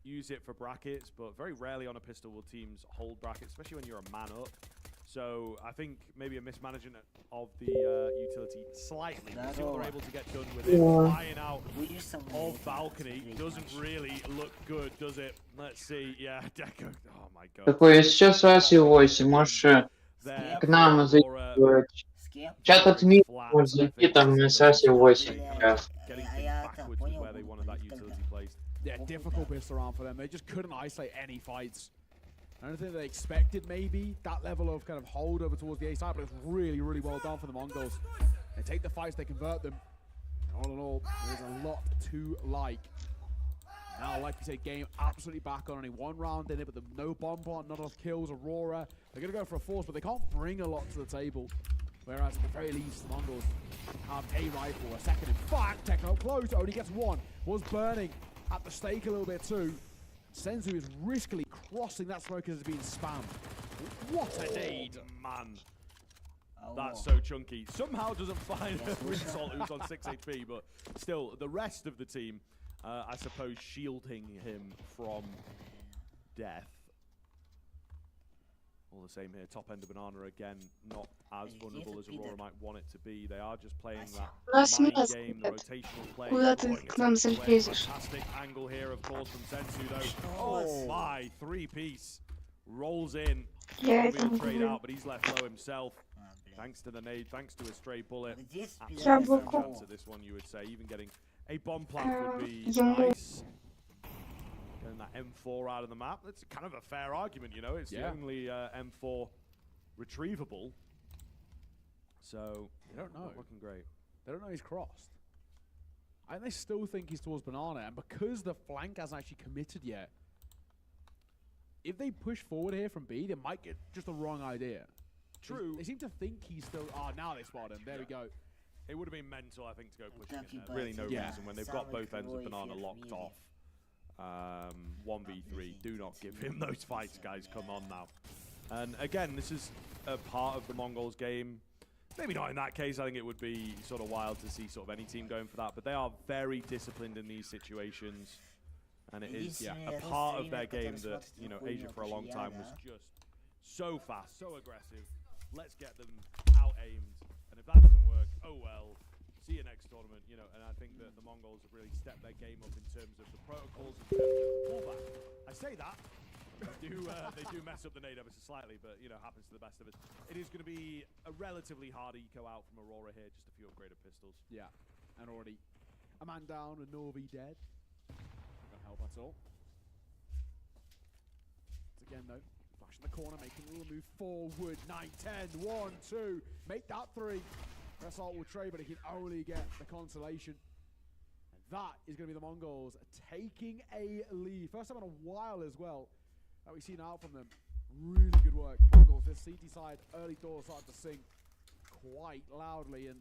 use it for brackets, but very rarely on a pistol will teams hold brackets, especially when you're a man up. So I think maybe a mismanagement of the utility slightly. See what they're able to get done with it. Flying out of balcony doesn't really look good, does it? Let's see. Yeah, Deco. Oh my god. Такой, сейчас Аси 8, можешь к нам зайти. Чат отмени, может зайти там на Аси 8 сейчас. Yeah, difficult bits around for them. They just couldn't isolate any fights. I don't think they expected maybe that level of kind of hold over towards the A side, but it's really, really well done for the Mongols. They take the fights, they convert them. All in all, there's a lot to like. Now, like you said, game absolutely back on only one round in it, but no bomb plant, not enough kills. Aurora, they're going to go for a force, but they can't bring a lot to the table. Whereas at the very least, the Mongols have a rifle, a second in fact. Techno close, only gets one. Was burning at the stake a little bit too. Senzu is riskily crossing that smoke as it's being spammed. What a nade, man. That's so chunky. Somehow doesn't find Rinsalt, who's on 6 HP, but still, the rest of the team, I suppose, shielding him from death. All the same here, top end of Banana again, not as vulnerable as Aurora might want it to be. They are just playing that mind game, the rotational play. Fantastic angle here, of course, from Senzu, though. Oh my, three-piece rolls in. Yeah, Trade out, but he's left low himself. Thanks to the nade, thanks to a stray bullet. Chance at this one, you would say. Even getting a bomb plant would be nice. Getting that M4 out of the map, that's kind of a fair argument, you know. It's the only M4 retrievable. So, they don't know. Looking great. They don't know he's crossed. And they still think he's towards Banana, and because the flank hasn't actually committed yet, if they push forward here from B, they might get just the wrong idea. True. They seem to think he's still... Oh, now they spot him. There we go. It would have been mental, I think, to go pushing it there. Really no reason when they've got both ends of Banana locked off. 1v3, do not give him those fights, guys. Come on now. And again, this is a part of the Mongols game. Maybe not in that case. I think it would be sort of wild to see sort of any team going for that, but they are very disciplined in these situations. And it is, a part of their game that, you know, Asia for a long time was just so fast, so aggressive. Let's get them out-aimed. And if that doesn't work, oh well. See you next tournament, you know, and I think that the Mongols have really stepped their game up in terms of the protocols, in terms of the pullback. I say that, they do mess up the nade ever so slightly, but, you know, happens to the best of us. It is going to be a relatively hard eco out from Aurora here, just a few upgraded pistols. Yeah, and already a man down and Norvi dead. Not going to help at all. It's again, though, flash in the corner, making a little move forward. 9-10, 1-2, make that 3. Result will trade, but he can only get the consolation. And that is going to be the Mongols taking a lead. First time in a while as well that we've seen out from them. Really good work, Mongols. This CT side early doors started to sing quite loudly. And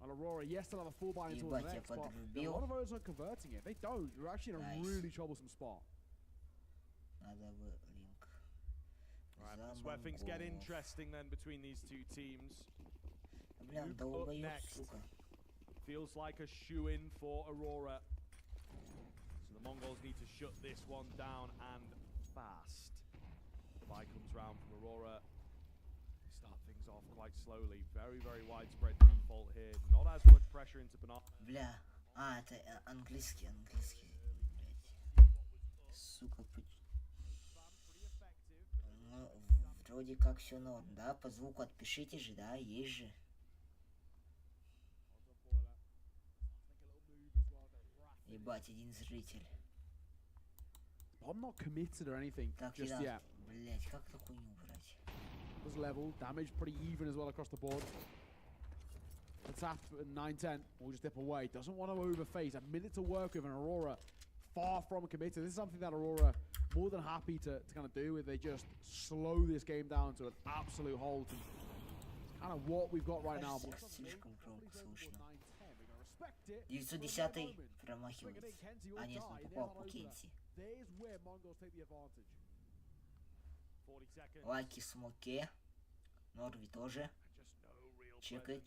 Aurora, yes, they'll have a full buy into the next, but a lot of those are converting it. If they don't, you're actually in a really troublesome spot. Right, that's where things get interesting then between these two teams. Up next. Feels like a shoe-in for Aurora. So the Mongols need to shut this one down and fast. The buy comes round from Aurora. They start things off quite slowly. Very, very widespread default here. Not as much pressure into Banana. Бля, это английский, сука. Ну, вроде как все норм, да? По звуку отпишите же, да? Есть же. Ебать, один зритель. I'm not committed or anything just yet. Блять, как эту хуйню убрать? Was level, damage pretty even as well across the board. It's after 9-10, we'll just dip away. Doesn't want to overface. A minute to work with, and Aurora far from committed. This is something that Aurora more than happy to kind of do. If they just slow this game down to an absolute halt. And it's kind of what we've got right now. Слишком громко слышно. 910-й промахивается. А нет, он попал по Кенси. Лаки смоке. Норви тоже. Чекает.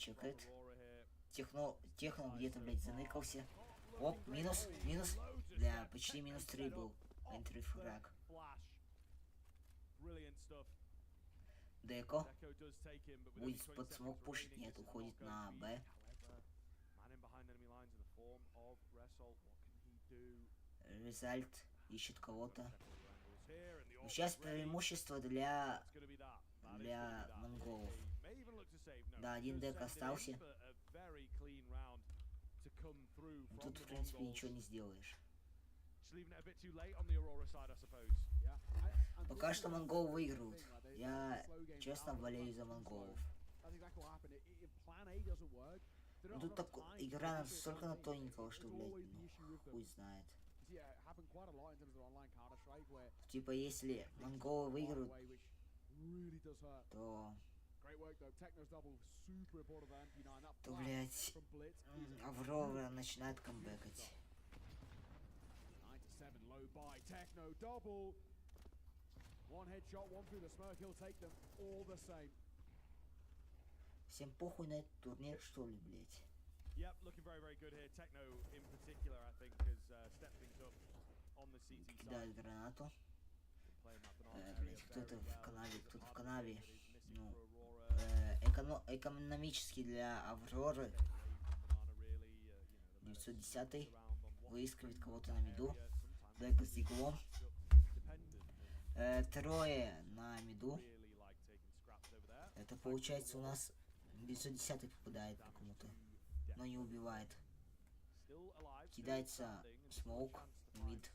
Техно где-то, блядь, заныкался. Оп, минус. Бля, почти минус 3 был. Entry frag. Flash. Brilliant stuff. Деко. Deco does take him, but with Будет only 20 под смог seconds пушить, remaining, нет, this is уходит not на going to Б. be. However, man in behind enemy lines in the form of Resol. What can he do? Резальт ищет кого-то. Angles here, and the Но сейчас offense ready. преимущество для It's gonna be that. That is для gonna be that. монголов. May even look to save. No, Да, один does дек send it in, остался. but a very clean round to come through from Тут, the в принципе, Mongols. ничего не сделаешь. Just leaving it a bit too late on the Aurora side, I suppose. Пока что монголы выигрывают. Я честно болею за монголов. Ну тут так игра настолько на тоненького, что, блядь, ну, хуй знает. Типа, если монголы выиграют, то, блядь, Аврора начинает камбэкать. Всем похуй на этот турнир, что ли, блядь? Yep, looking very, very good here. Techno, in particular, I think, has stepped things up on the CT side. Кидают гранату. Playing that banana Блядь, кто-то в канаве, кто-то в канаве. Ну, Aurora. экономически для Авроры 910 выискивает кого-то на миду. Дека с диглом. Трое на миду. Это получается у нас 910 попадает по кому-то, но не убивает. Кидается смоук в мид.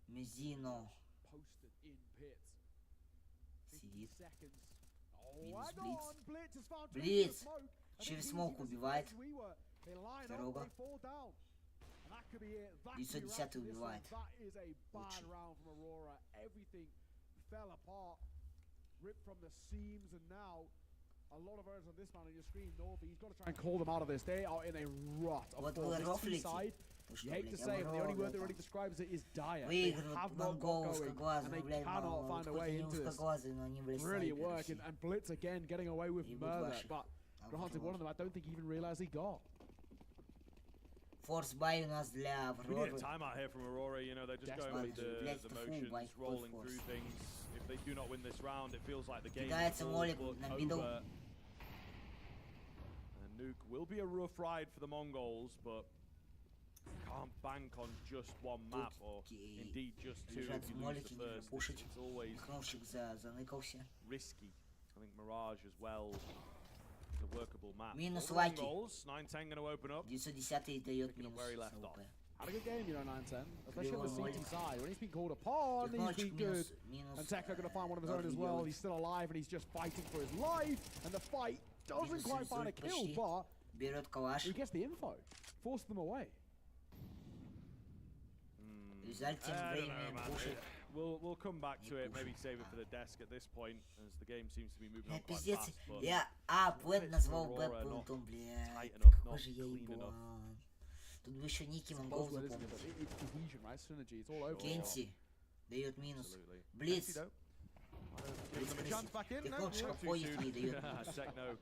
Мезино сидит. Минус Блиц. Блиц через смоук убивает. Второго. 910 убивает. Лучший. A lot of errors on this man on your screen, Norby. He's got to try and call them out of this. They are in a rut of Вот form. вы This рофлите. side, you hate to say it, but the only word that really describes it is dire. They Выигрывают have not got монголы going, and узкоглазые, they блядь, cannot find a хоть way они into this. узкоглазые, но они, блядь, Brilliant снайперы work, все. and Blitz again getting away with Ебут murder. ваших. But granted, one of them I don't think he even realized he got. Форс бай у нас для We need a Авроры. timeout here from Aurora. You know, they're just going with Let's the the full motions, bike rolling force. through things. If they do not win this round, it feels like the game Кидается is all молик but на миду. over. And Nuke will be a rough ride for the Mongols, but can't bank on just one map, or indeed just two Лежат if you lose молики, the не first. пушить. It's always Кнопчик заныкался. risky. I think Mirage as well is a workable map. Минус For the лаки. Mongols, 9-10 going to open up. 910 дает Picking up минус where he с left АВП. off. Had a good game, you know, 9-10. Especially on the Кривой CT молик. side. When he's been called upon, he's Технологик been good. минус. And Tekka going to find one of his own as Дорогие well. делают. He's still alive and he's just fighting for his life. And the fight doesn't Минус quite find a инсульт kill, почти. but Берет калаш. he gets the info. Forced them away. Резальт тем I don't know, временем man. пушит. We'll come back to Не it. Maybe пушит. save it for the desk at this point, as the game seems to be moving Я on quite пиздец. fast. But Я плент назвал Б Aurora not пунктом, блядь. tight enough, Какой not же я clean enough. еблан. Тут бы еще Ники It's a монгол buzzword, isn't it? запомнить. But it's cohesion, right? Synergy. It's all over. Кенси дает минус. Absolutely. Блиц. Kenzie, though, give them a Блиц chance back in. No, Технологичка not too ходит soon. и дает минус. Techno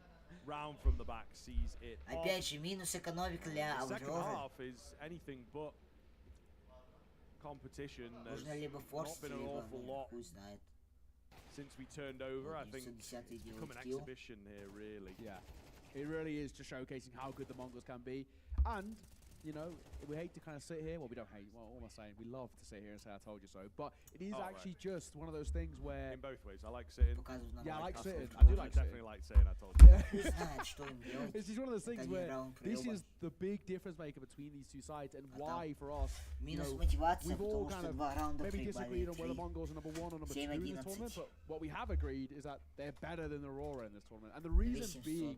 round from the back sees it. off. Опять же, минус экономика для The second Авроры. half is anything but competition. There's Нужно либо not форсить, been an либо awful lot хуй знает. since we turned over. I think 910 it's become делает an килл. exhibition here, really. Yeah, it really is just showcasing how good the Mongols can be. And, you know, we hate to kind of sit here. Well, we don't hate. Well, what am I saying? We love to sit here and say I told you so. But it is Oh, right. actually just one of those things where... In both ways. I like sitting. Показывают на Yeah, I like лайк. sitting. I I do like sitting. definitely like saying I told you. Хуй знает, что им делать. It's just one of those things Один where раунд this проеба. is the big difference maker between these two sides and А why for us, you Минус know, мотивация, we've all потому kind что of 2 раунда maybe проебали disagreed on whether 3. Mongols are number 1 or number 2 in this 7-11. tournament, but what we have agreed is that they're better than Aurora in this tournament. And the reason 800. being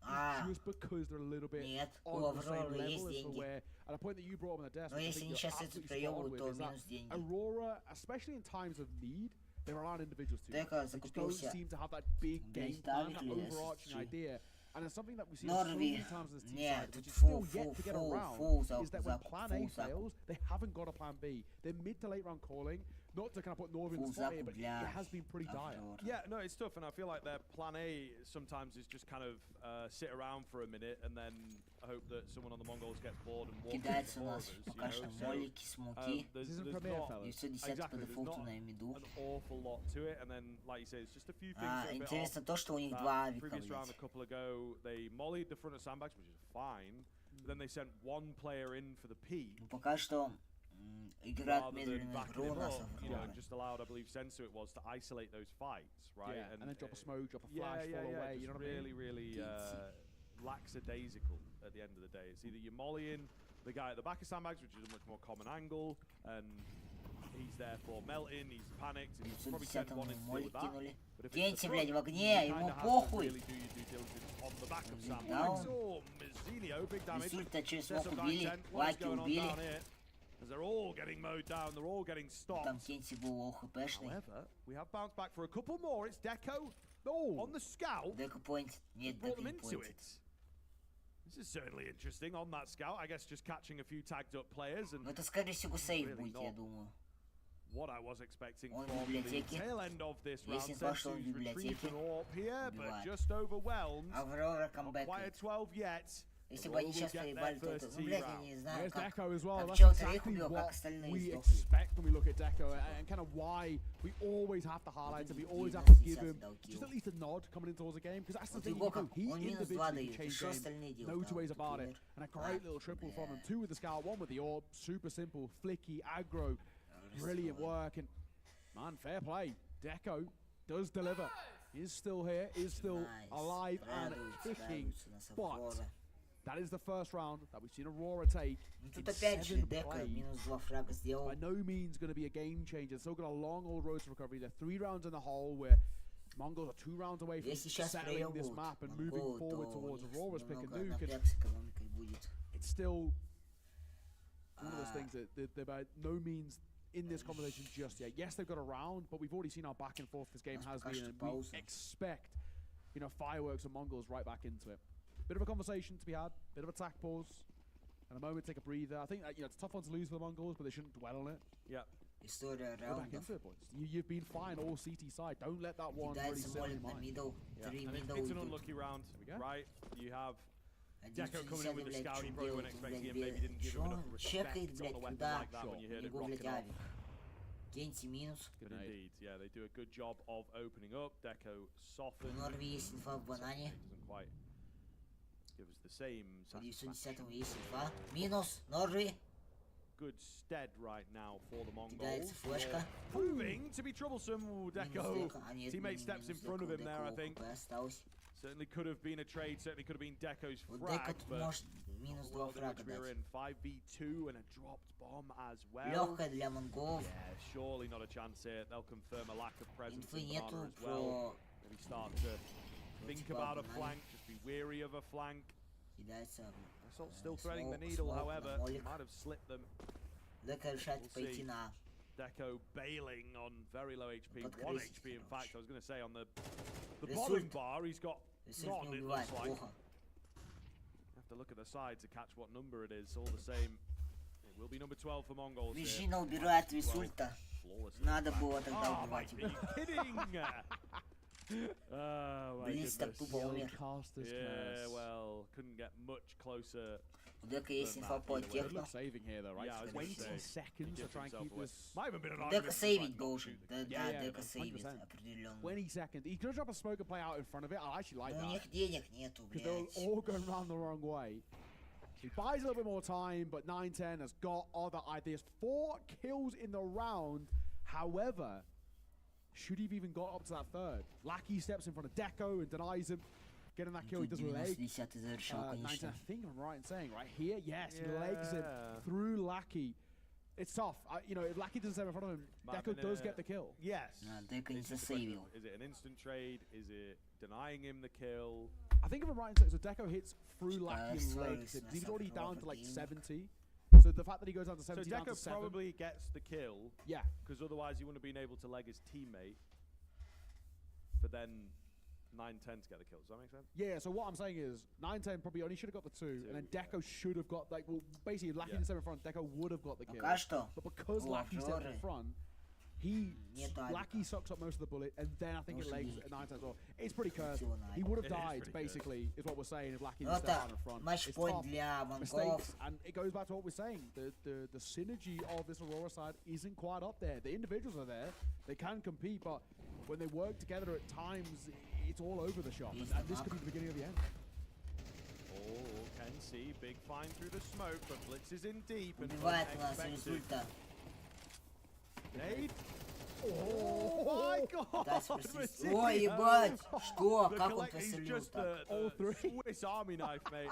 А, is just because they're a little bit нет, у on the same Авроры есть level as for деньги. where, at a point that you brought up on the desk, Но which I если think они you're сейчас это absolutely spot on проебывают, with, то is that минус деньги. Aurora, especially in times of need, they rely on individuals too. Дека They just don't закупился. seem to have that big game Блядь, plan, that Дарклес, overarching чи- idea. And it's something that we've seen so Норви. many times on this team Нет, side, тут which is still фул yet to get around, фул is that when закуп, plan A фул закуп. fails, they haven't got a plan B. Their mid to late round calling, not to kind of put Norv in the spot here, but it has been pretty dire. Yeah, no, it's tough, and I feel like their plan A sometimes is just kind of sit around for a minute and then hope that someone on the Mongols gets bored and walks Кидается у into нас Avroras, пока что молики, смоки. This isn't there's Premier, not fellas. И все десятки по дефолту на миду. an awful lot to it, and then, like you say, it's just a few things that are a bit Интересно off. то, что у них That два авика, previous round a блядь. couple ago, they mollied the front of sandbags, which is fine. But then they sent one player in for the peak. Ну пока что играют Rather than медленную backing игру у him нас up, you know, Авроры. and just allowed, I believe, Sensu it was to isolate those fights, right? Yeah, and then drop a smoke, drop a flash, yeah, fall yeah, away, just you know what I mean? really lackadaisical at the end of the day. It's either you're mollying the guy at the back of sandbags, which is a much more common angle, and he's therefore melting, he's panicked, and he's probably sent one in to deal with that. But if it's the Кенти, блядь, в front, огне, you ему kinda have to похуй. really do your due diligence on the back of Down. sandbags. Oh, Mizzinio, big damage. Инсульта через Sets смог up убили, 9-10. What is Лаки going on убили. down here? As they're all getting mowed down, they're all getting stopped. Там Кенти был ОХПшный. However, we have bounced back for a couple more. It's Deco on the scout. Дека поинт. Нет, Brought дека them не into поинт. it. This is certainly interesting on that scout. I guess just catching a few tagged up players and Но это, скорее всего, сейв Really будет, я not. думаю. what I was expecting Он в from the библиотеке. tail end of this round. Если пошел в Sensu's retrieved библиотеке, an AWP here, but убивает. just overwhelmed. Аврора Not камбэк. quite a 12 yet. Если бы они Will сейчас get проебали, то their это... first Ну, блядь, я T-round. не знаю, There's как... Deco as well. как That's пчел троих exactly убил, как what остальные we сдохли. expect when we look at Deco, and kind of why we always have to highlight him. We always have to give him just at least a nod coming in towards the game, because that's the Вот thing. его как... He Он минус 2 individually дает, и changed что game. остальные No делают? two ways about it. Например, And a great little triple from him. Two with the scout, one with the orb. Super simple, flicky, aggro. Brilliant work. And man, fair play. Deco does deliver. Is still here, is still alive and kicking. But that is the first round that we've seen Aurora take. Ну in тут опять же 7 Дека plays. минус 2 фрага сделал. By no means going to be a game changer. Still got a long old road to recovery. They're 3 rounds in the hole where Mongols are 2 rounds away from Если сейчас settling this проебут map and moving Монголы, forward то у towards них Aurora's pick and немного nuke. And напряг с экономикой будет. it's still one of those things that they're by no means in this conversation just yet. Yes, they've got a round, but we've already seen how back and forth this game has been, and we expect, you know, fireworks and Mongols right back into it. Bit of a conversation to be had, bit of attack pause, and a moment to take a breather. I think you know it's a tough one to lose for the Mongols, but they shouldn't dwell on it. Yeah. История Go back раундов. into it, boys. You've been fine all CT side. Don't let that one really Кидается sit on your молит на mind. мидл. Yeah. 3 And мидл it's an идут. unlucky round, we go. right? You have 11 Deco coming in with the блядь, scout. You что probably делает? weren't expecting him. Блядь, Maybe didn't give чё him enough он respect чекает, on блядь, a weapon куда? like that when you heard У it него, блядь, rocking off. авик. Кенти минус. Good night. Indeed, yeah, they do a good job of opening up. Deco У softened. Норви есть инфа в банане. Doesn't quite give us the same По satisfaction. 910 есть инфа. Минус. Норви. Good stead right now for the Mongols. Кидается флешка. Proving to be troublesome. Ooh, Минус Deco. Дека. А нет, Teammate минус steps in front of Дека, him there, I Дека think. ОХП осталось. Certainly could have been a trade. Certainly could have been Deco's Вот Дека frag, тут but может минус 2 world in фрага which we were дать. in 5v2 and a dropped bomb as well. Легкая для монголов. Yeah, surely not a chance here. They'll confirm a lack of presence Инфы in нету Banana as well. про... Maybe start to think about a flank. Just be wary of a flank. Кидается... Assault still threading the Smoke, needle, smoke, however. молик. Might have slipped them. Дека решает We'll пойти see. на... Deco bailing on very low HP. Подкрестить, 1 HP, in короче. fact. I was going to say on the Ресурс. bottom bar, he's got Ресурс none, не it убивает, looks like. плохо. Have to look at the side to catch what number it is. All the same, it will be number 12 for Mongols here. Вишина убирает Висульта. Flawlessly. Надо было тогда Oh, убивать mate, его. are you kidding? Oh, my Близ так goodness. тупо умер. Caster's Yeah, curse. well, couldn't get much closer. У Дека есть инфа по Either way. Good техно. luck saving here, though, right? Yeah, I was gonna 20 say, seconds he to gives try and himself keep away. this. Might have been an Дека argument. сейвить like, not должен. shoot. Да, Yeah, да, yeah, Дека сейвит 100%. определенно. 20 seconds. He could drop a smoke and play out in front of it. I actually like Но у that. них денег нету, Because they're блядь. all going around the wrong way. He buys a little bit more time, but 9-10 has got other ideas. 4 kills in the round. However, should he have even got up to that third? Lackey steps in front of Deco and denies him. Getting that kill, he Тут does leg. 90-10 завершил, 9-10, конечно. I think I'm right in saying, right here, yes, he legs him Yeah. through Lackey. It's tough. You know, if Lackey doesn't step in front of him, Might have Deco been does a- get the kill. Yes. Дека не It's just a question засейвил. of, is it an instant trade? Is it denying him the kill? I think if I'm right in saying, so Deco hits through Lackey and sorry, legs him. it's He's not already a down proper to like game. 70. So the fact that he goes down to So 70 down to Deco 7. probably gets the kill, Yeah. because otherwise he wouldn't have been able to leg his teammate. But then 9-10 to get the kill. Does that make sense? Yeah, so what I'm saying is 9-10 probably only should have got the 2, and then yeah. Deco should have got, like, well, basically, if Lackey Yeah. didn't step in front, Deco would have got the kill. Пока что. But because Oh, Lackey stepped in Авроры. front, Lackey sucks up most of the bullet, and then I think it lays at 9 times. Well, it's pretty cursed. He would have died, basically, is what we're saying, if Lackey was down in front. It's tough. Mistakes, and it goes back to what we're saying. The synergy of this Aurora side isn't quite up there. The individuals are there. They can compete, but when they work together at times, it's all over the shop. And this could be the beginning of the end. Oh, can see big find through the smoke, but Blitz is in deep and Убивает нас результат. Nade. Oh my god! Ой, ебать! Что? Как он He's посылил just так? a Swiss Army knife, mate.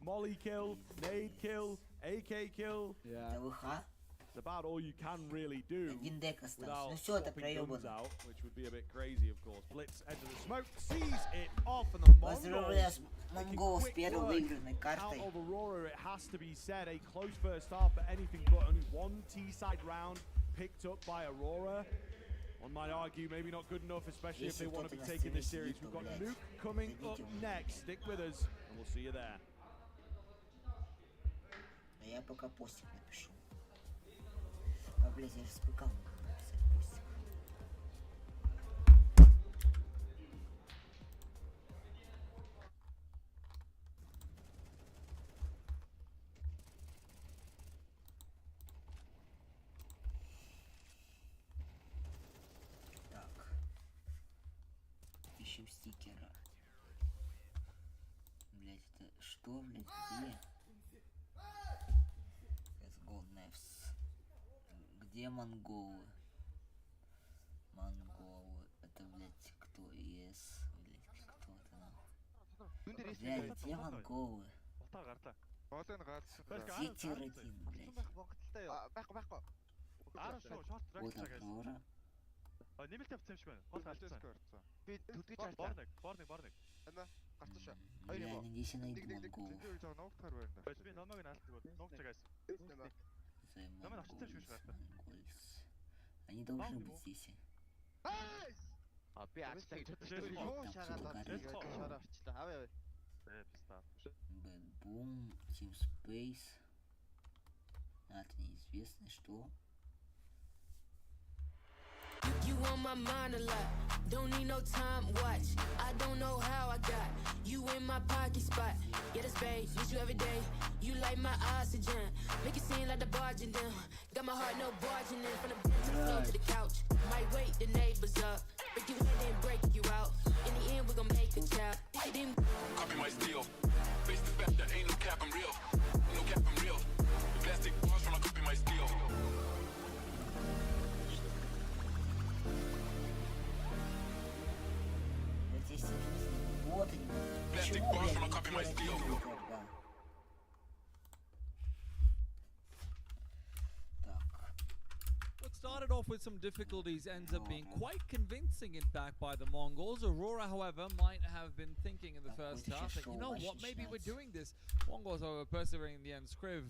Molly kill, nade kill, AK kill. Yeah. ТВХ? It's about all you can really do. Один дек остался. Without Ну все, это swapping guns проебано. out, which would be a bit crazy, of course. Blitz enters the smoke, sees it off, and the Поздравляю Mongols Монголов с первой выигранной картой. out of Aurora. It has to be said, a close first half, but anything but only one T-side round picked up by Aurora. One might argue maybe not good enough, especially if they want to be taking this series. We've got Nuke coming up next. Stick with us, and we'll see you there. А я пока постик напишу. А, блядь, я же с ПК могу написать постик. Так. Ищем стикера. Блядь, это что, блядь, где? Let's go next. Где монголы? Монголы. Это, блядь, кто? Yes. Блядь, кто это нахуй? Блядь, где монголы? Где тиротин, блядь? Вот Аврора. нэмэлт явцсан юм шиг байна. Гол алдсан. Би төдгөж борник. Бля, надеюсь, я найду монголов. Би номыг нь алдсан. Нуугч байгаас. Монголс. Они должны быть здесь. Би ажлаа Bad Boom, Team Space. А, это неизвестно, что. You on my mind a lot, don't need no time watch. I don't know how I got you in my pocket spot. Yeah, that's babe, need you every day. You like my oxygen, make it seem like the barging down. Got my heart no barging in, from the bed to the floor to the couch. Might wake the neighbors up, break you in and break you out. In the end, we gon' make a child. Copy my steel. Face the fact that ain't no cap, I'm real. No cap, I'm real. The plastic bars from my copy my steel. Здесь вот они. Plastic Почему, bars from my блядь, copy my не steel. тиротин тогда? Так. What started off with some difficulties ends up being quite convincing, in fact, by the Mongols. Aurora, however, might have been thinking in the first half that, you know what, maybe we're doing this. Mongols are persevering in the end. Scriv,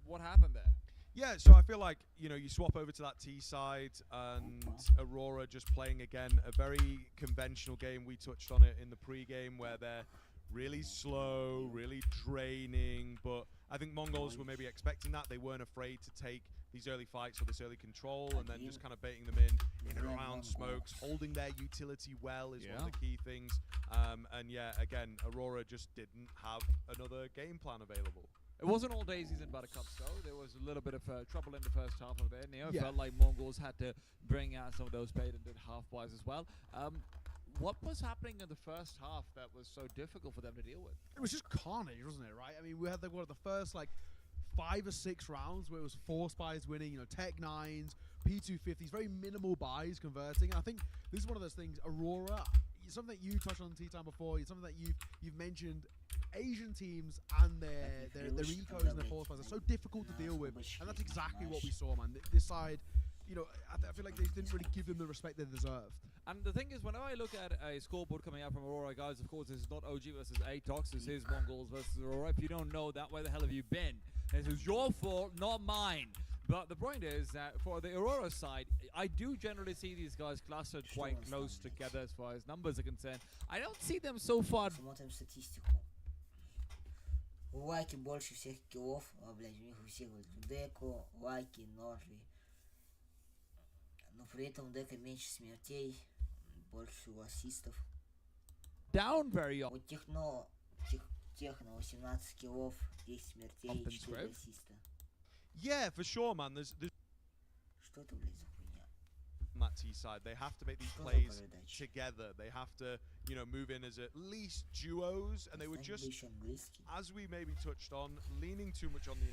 what happened there? Yeah, so I feel like, you know, you swap over to that T side and Aurora just playing again a very conventional game. We touched on it in the pre-game where they're really slow, really draining, but I think Mongols were maybe expecting that. They weren't afraid to take these early fights or this early control and then just kind of baiting them in and around smokes. Holding their utility well is one of the key things. And yeah, again, Aurora just didn't have another game plan available. It wasn't all daisies and buttercups, though. There was a little bit of trouble in the first half of there. Neo felt like Mongols had to bring out some of those patented half-buys as well. What was happening in the first half that was so difficult for them to deal with? It was just carnage, wasn't it, right? I mean, we had the first, like, 5 or 6 rounds where it was 4 spies winning, you know, Tech 9s, P250s, very minimal buys converting. And I think this is one of those things, Aurora, something that you touched on T-Time before, something that you've mentioned, Asian teams and their ecos and their force spies are so difficult to deal with. And that's exactly what we saw, man. This side, you know, I feel like they didn't really give them the respect they deserved. And the thing is, whenever I look at a scoreboard coming out from Aurora, guys, of course, this is not OG versus Atox. This is Mongols versus Aurora. If you don't know that, where the hell have you been? This is your fault, not mine. But the point is that for the Aurora side, I do generally see these guys clustered quite close together as far as numbers are concerned. I don't see them so far. Смотрим статистику. У Лайки больше всех киллов, блядь, у них у всех вот Деко, Лайки, Норли. Но при этом у Дека меньше смертей, больше у ассистов. Down very У Техно 18 киллов, 10 смертей, 4 ассиста. Yeah, for sure, man. There's Что это, блядь, за хуйня? on that T side. They have to make these Что за plays передача? together. They have to, you know, move in as at least duos, and they were Знать just, бы еще английский. as we maybe touched on, leaning too much on the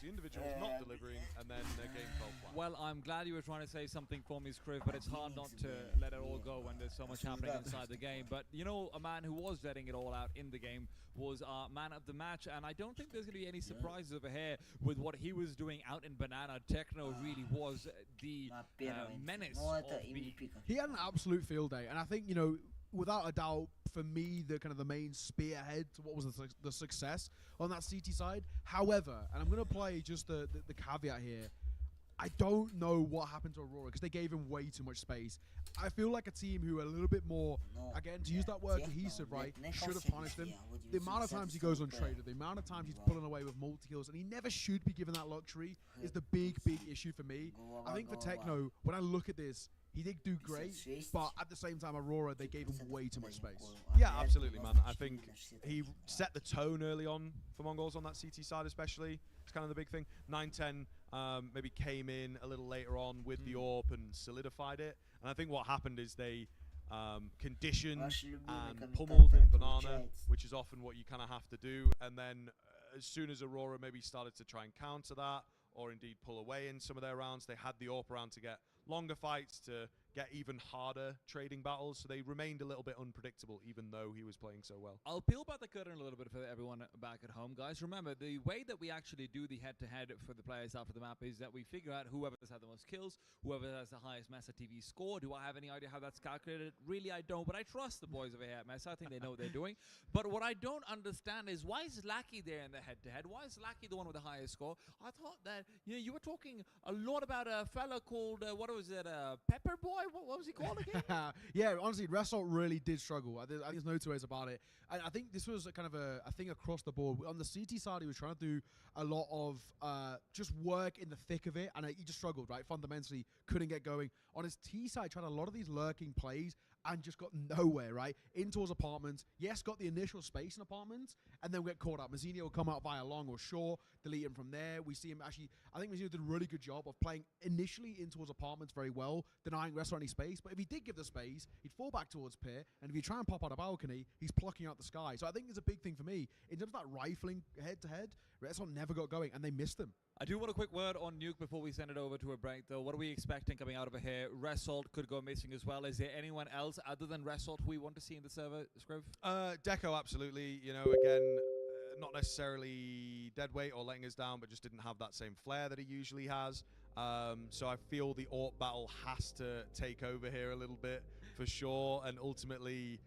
individuals not delivering, and then their game fell flat. Well, I'm glad you were trying to say something for me, Scriv, but it's hard not to let it all go when there's so much happening inside the game. But, you know, a man who was letting it all out in the game was our man of the match, and I don't think there's going to be any surprises over here with what he was doing out in Banana. Techno really was the menace Ну, of это the... MVP. He had an absolute field day, and I think, you know, without a doubt, for me, the kind of the main spearhead to what was the success on that CT side. However, and I'm going to play just the caveat here, I don't know what happened to Aurora because they gave him way too much space. I feel like a team who are a little bit more, again, to use that word, cohesive, right, should have punished him. The amount of times he goes untraded, the amount of times he's pulling away with multi-kills, and he never should be given that luxury is the big issue for me. I think for Techno, when I look at this, he did do great, but at the same time, Aurora, they gave him way too much space. Yeah, absolutely, man. I think he set the tone early on for Mongols on that CT side, especially. It's kind of the big thing. 9-10 maybe came in a little later on with the AWP and solidified it. And I think what happened is they conditioned and pummeled in Banana, which is often what you kind of have to do. And then as soon as Aurora maybe started to try and counter that, or indeed pull away in some of their rounds, they had the AWP round to get longer fights, to get even harder trading battles, so they remained a little bit unpredictable even though he was playing so well. I'll peel back the curtain a little bit for everyone back at home, guys. Remember, the way that we actually do the head-to-head for the players after the map is that we figure out whoever's had the most kills, whoever has the highest Mesa TV score. Do I have any idea how that's calculated? Really, I don't, but I trust the boys over here at Mesa. I think they know what they're doing. But what I don't understand is, why is Lackey there in the head-to-head? Why is Lackey the one with the highest score? I thought that, you know, you were talking a lot about a fella called, what was it, Pepper Boy? What was he called again? Yeah, honestly, Result really did struggle. I think there's no two ways about it. And I think this was a kind of a thing across the board. On the CT side, he was trying to do a lot of just work in the thick of it, and he just struggled, right? Fundamentally, couldn't get going. On his T side, tried a lot of these lurking plays and just got nowhere, right? In towards apartments. Yes, got the initial space in apartments, and then we get caught up. Mazzini will come out via long or short, delete him from there. We see him actually, I think Mazzini did a really good job of playing initially in towards apartments very well, denying Restaurant any space. But if he did give the space, he'd fall back towards Pier, and if you try and pop out a balcony, he's plucking out the sky. So I think it's a big thing for me. In terms of that rifling head-to-head, Restaurant never got going, and they missed him. I do want a quick word on Nuke before we send it over to a break, though. What are we expecting coming out of here? Result could go missing as well. Is there anyone else other than Result who we want to see in the server, Scriv? Deco, absolutely. You know, again, not necessarily dead weight or letting us down, but just didn't have that same flair that he usually has. So I feel the AWP battle has to take over here a little bit for sure, and ultimately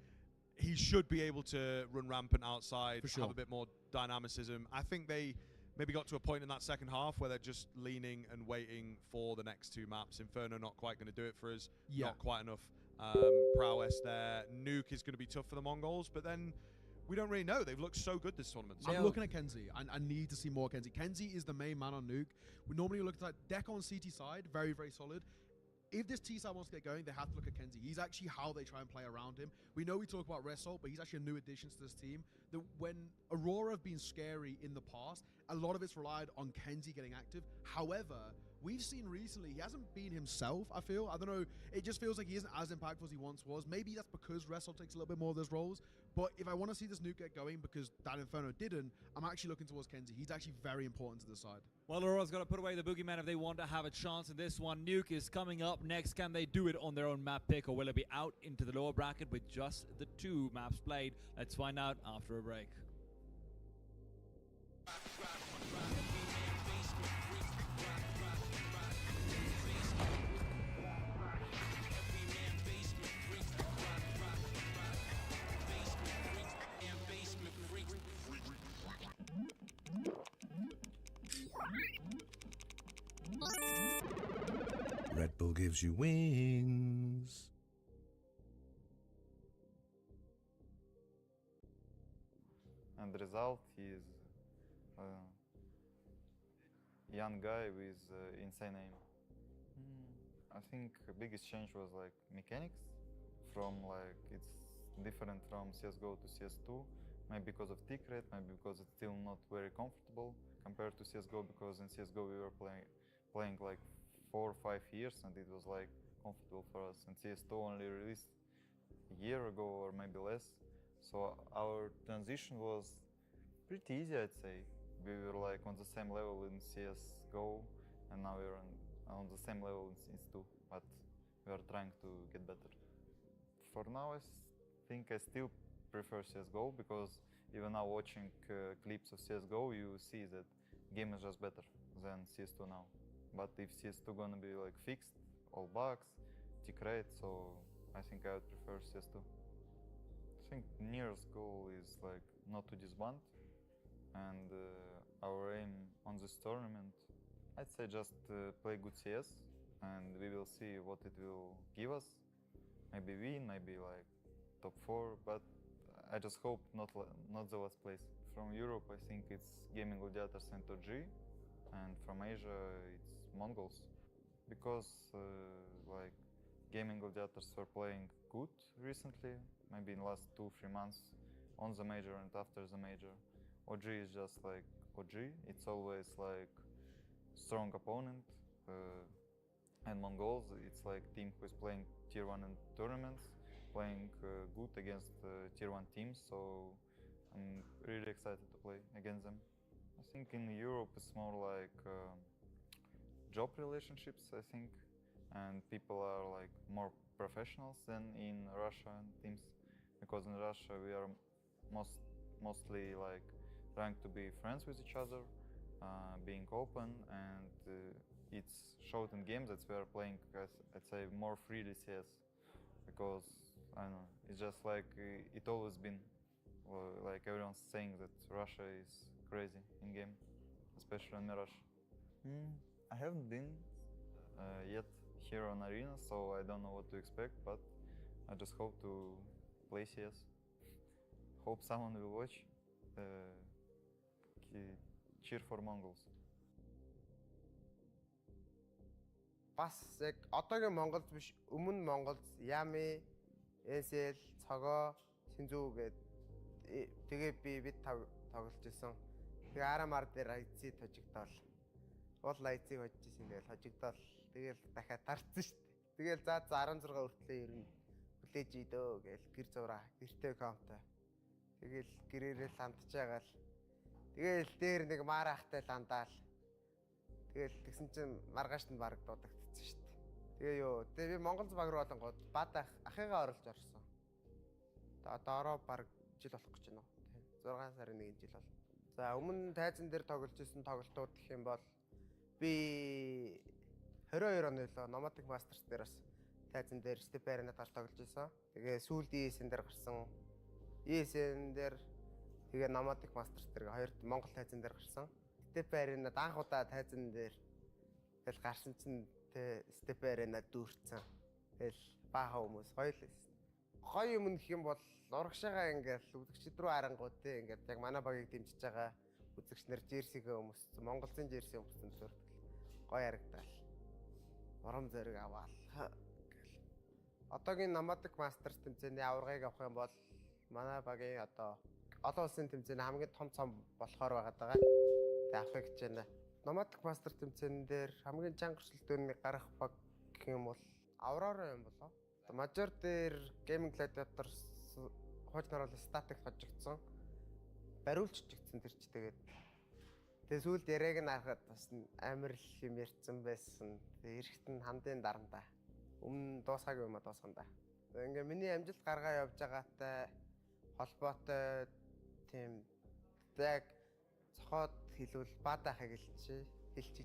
he should be able to run rampant outside, For sure. have a bit more dynamicism. I think they maybe got to a point in that second half where they're just leaning and waiting for the next two maps. Inferno not quite going to do it for us. Yeah. Not quite enough prowess there. Nuke is going to be tough for the Mongols, but then we don't really know. They've looked so good this tournament. I'm looking at Kenzie. I need to see more Kenzie. Kenzie is the main man on Nuke. We normally look at that deck on CT side, very, very solid. If this T side wants to get going, they have to look at Kenzie. He's actually how they try and play around him. We know we talk about Result, but he's actually a new addition to this team. That when Aurora have been scary in the past, a lot of it's relied on Kenzie getting active. However, we've seen recently he hasn't been himself, I feel. I don't know. It just feels like he isn't as impactful as he once was. Maybe that's because Result takes a little bit more of those roles. But if I want to see this Nuke get going, because that Inferno didn't, I'm actually looking towards Kenzie. He's actually very important to the side. Well, Aurora's got to put away the boogeyman if they want to have a chance in this one. Nuke is coming up next. Can they do it on their own map pick, or will it be out into the lower bracket with just the two maps played? Let's find out after a break. Red Bull gives you wings. And the result is young guy with insane aim. I think the biggest change was like mechanics. From like it's different from CS:GO to CS2. Maybe because of tick rate, maybe because it's still not very comfortable compared to CS:GO. Because in CS:GO we were playing like 4 or 5 years, and it was like comfortable for us. And CS2 only released a year ago or maybe less. So our transition was pretty easy, I'd say. We were like on the same level in CS:GO, and now we're on the same level in CS2, but we are trying to get better. For now, I think I still prefer CS:GO, because even now watching clips of CS:GO, you see that game is just better than CS2 now. But if CS2 gonna be like fixed, all bugs, tick rate, so I think I would prefer CS2. I think nearest goal is like not to disband, and our aim on this tournament, I'd say just play good CS, and we will see what it will give us. Maybe win, maybe like top 4, but I just hope not the last place. From Europe, I think it's Gaming Gladiators and OG, and from Asia, it's Mongols, because like Gaming Gladiators were playing good recently, maybe in the last 2-3 months, on the major and after the major. OG is just like OG. It's always like strong opponent, and Mongols, it's like team who is playing tier 1 in tournaments, playing good against tier 1 teams, so I'm really excited to play against them. I think in Europe it's more like job relationships, I think, and people are like more professionals than in Russia and teams, because in Russia we are mostly like trying to be friends with each other, being open, and it's showed in games that we are playing, I'd say, more freely CS, because I don't know, it's just like it always been like everyone's saying that Russia is crazy in game, especially in Mirage. I haven't been yet here on Arena, so I don't know what to expect, but I just hope to play CS. Hope someone will watch. Cheer for Mongols. Бас яг одоогийн Монголд биш, өмнө Монголд Ями, SL, Цогоо, Синзүү гээд тэгээ бид тоглож исэн. Тэгээ Арамар дээр айцыг хожигдоол. Уул айцыг хожижсэн тэгэл хожигдоол. Тэгэл дахиад тарцсан шүү дээ. Тэгэл за 16 хүртлээ ер нь хүлээж идөө гээл гэр зураа, гэртэй комтой. Тэгэл гэрээрээ ландж байгаа л. Тэгэл дээр нэг марахтай ландаал. Тэгэл тэгсэн чинь маргаашд нь баг дуудагдчихсан шүү дээ. Тэгээ ёо, тэгээ би Монгол баг руу болонгод бат ахыгаа оруулж орсон. Одоо ороо баг жил болох гэж байна уу? 6 сарын 1 жил бол. За өмнө тайзан дээр тоглож исэн тоглолтууд гэх юм бол би 22 оны лөө Nomadic Masters дээр бас тайзан дээр Step Arena тал тоглож исэн. Тэгээ сүүлд ESN дээр гарсан. ESN дээр тэгээ Nomadic Masters дээр хоёрт Монгол тайзан дээр гарсан. Step Arena анх удаа тайзан дээр тэгэл гарсан чинь Step Arena дүүрсэн. Тэгэл бааха хүмүүс гоё юм гэх юм бол урагшаага ингээл үзэгчд рүү харангууд те ингээд яг манай багийг дэмжиж байгаа үзэгчнэр жерсигээ өмссөн, Монголын жерси өмссөн төрөл гоё харагдал. Урам зориг аваал гэл. Одоогийн Nomadic Masters тэмцээний аваргыг авах юм бол манай багийн одоо олон улсын тэмцээний хамгийн том цом болохоор байгаа даа. Тэг авахыг гэж байна. Nomadic Master тэмцээн дээр хамгийн чанга өрсөлдөөнийг гаргах баг гэх юм бол Авроры юм болоо. Мажор дээр Gaming Gladiators хууч наруулсан статик хожигдсон. Бариулж чигдсэн тэр ч тэгээд. Тэгээ сүүлд яриаг нь харахад бас амар л юм ярьсан байсан. Тэгээ эрэхт нь хандын дарандаа. Өмнө дуусгаагүй юм а дуусгандаа. Ингээ миний амжилт гаргаа явж байгаатай холбоотой тийм яг цохоод хэлвэл баатахыг хэлчих.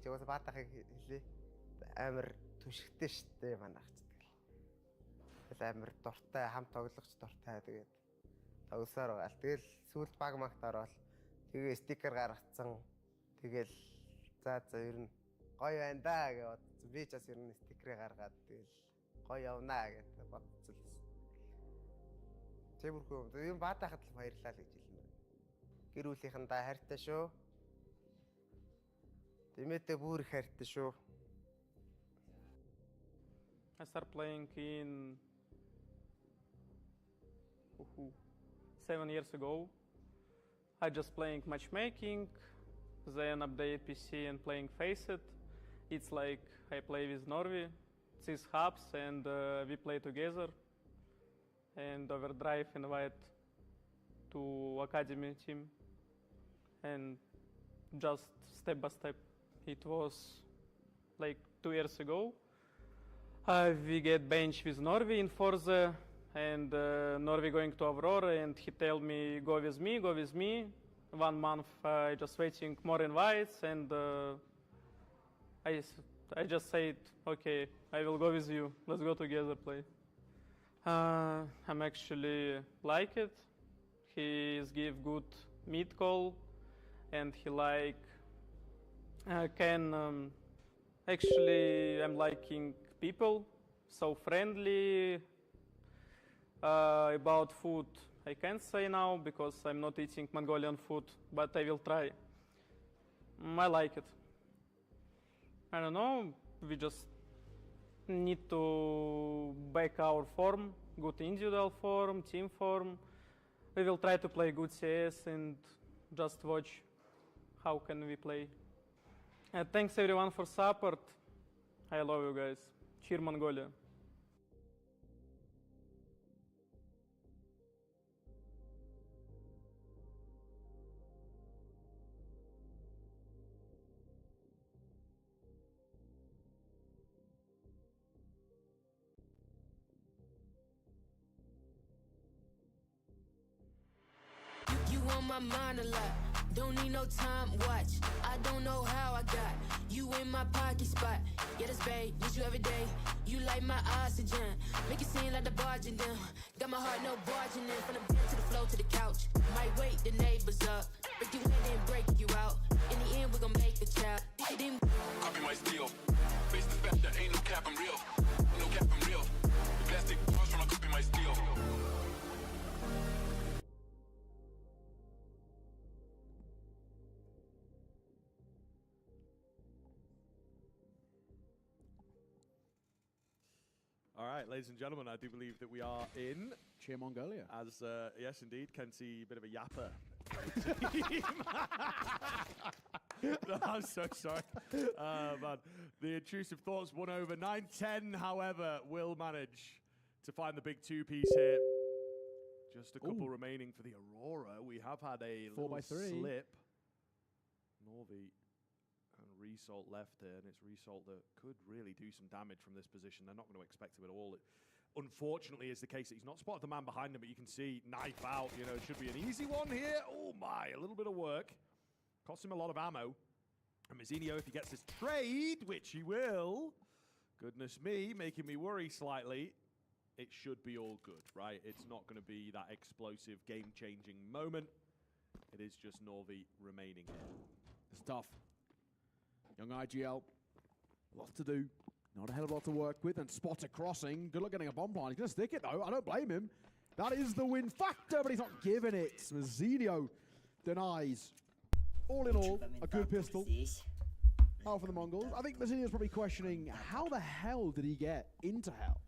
Угаасаа баатахыг хэлээ. Амар түшигтэй штэ манайх ч тэгэл. Тэгэл амар дуртай хам тоглогч дуртай тэгээд тоглосоор байгаа. Тэгэл сүүлд баг магт ороод тэгээ стикер гаргацсан. Тэгэл за ер нь гоё байна да гэж бодсон. Би ч бас ер нь стикерээ гаргаад тэгэл гоё явнаа гэж бодсон л. Тэвэрхүү юм баатахад л баярлалаа гэж хэлнэ. Гэр бүлийнхэндээ хайртай шүү. Тэмээтэй бүр их хайртай шүү. I started playing in 7 years ago. I just playing matchmaking, then update PC and playing Faceit. It's like I play with Norvi, Cis Hubs, and we play together. And Overdrive invite to Academy team. And just step by step. It was like 2 years ago. We get bench with Norvi in Forza, and Norvi going to Aurora, and he tell me, go with me, go with me. 1 month I just waiting more invites, and I just said, okay, I will go with you. Let's go together play. I'm actually like it. He give good mid call, and he like actually I'm liking people, so friendly. About food I can't say now because I'm not eating Mongolian food, but I will try. I like it. I don't know, we just need to back our form, good individual form, team form. We will try to play good CS and just watch how can we play. Thanks everyone for support. I love you guys. Cheer Mongolia. You on my mind a lot. Don't need no time, watch. I don't know how I got you in my pocket spot. Yeah, that's babe, need you every day. You like my oxygen. Make it seem like the barging down. Got my heart no barging in. From the bed to the floor to the couch. Might wake the neighbors up. Break you in and break you out. In the end, we gon' make the child. Copy my steel. Face the fact that ain't no cap, I'm real. No cap, I'm real. The plastic bars from my copy my steel. All right, ladies and gentlemen, I do believe that we are in. Cheer Mongolia. As, yes, indeed, Kenzie, a bit of a yapper. No, I'm so sorry. Man. The intrusive thoughts won over 9-10, however, will manage to find the big two-piece here. Just a couple remaining for the Aurora. We have had a 4x3 slip. Norvi and Resalt left here, and it's Resalt that could really do some damage from this position. They're not going to expect him at all. It, unfortunately, is the case that he's not spotted the man behind him, but you can see knife out. You know, it should be an easy one here. Oh my, a little bit of work. Costs him a lot of ammo. And Mazzinho, if he gets this trade, which he will, goodness me, making me worry slightly, it should be all good, right? It's not going to be that explosive, game-changing moment. It is just Norvi remaining here. It's tough. Young IGL, lots to do. Not a hell of a lot to work with, and Spotter crossing. Good luck getting a bomb plant. He's going to stick it, though. I don't blame him. That is the win factor, but he's not giving it. Mazzinho denies. All in all, a good pistol. Oh, for the Mongols. I think Mazzinho's probably questioning, how the hell did he get into hell?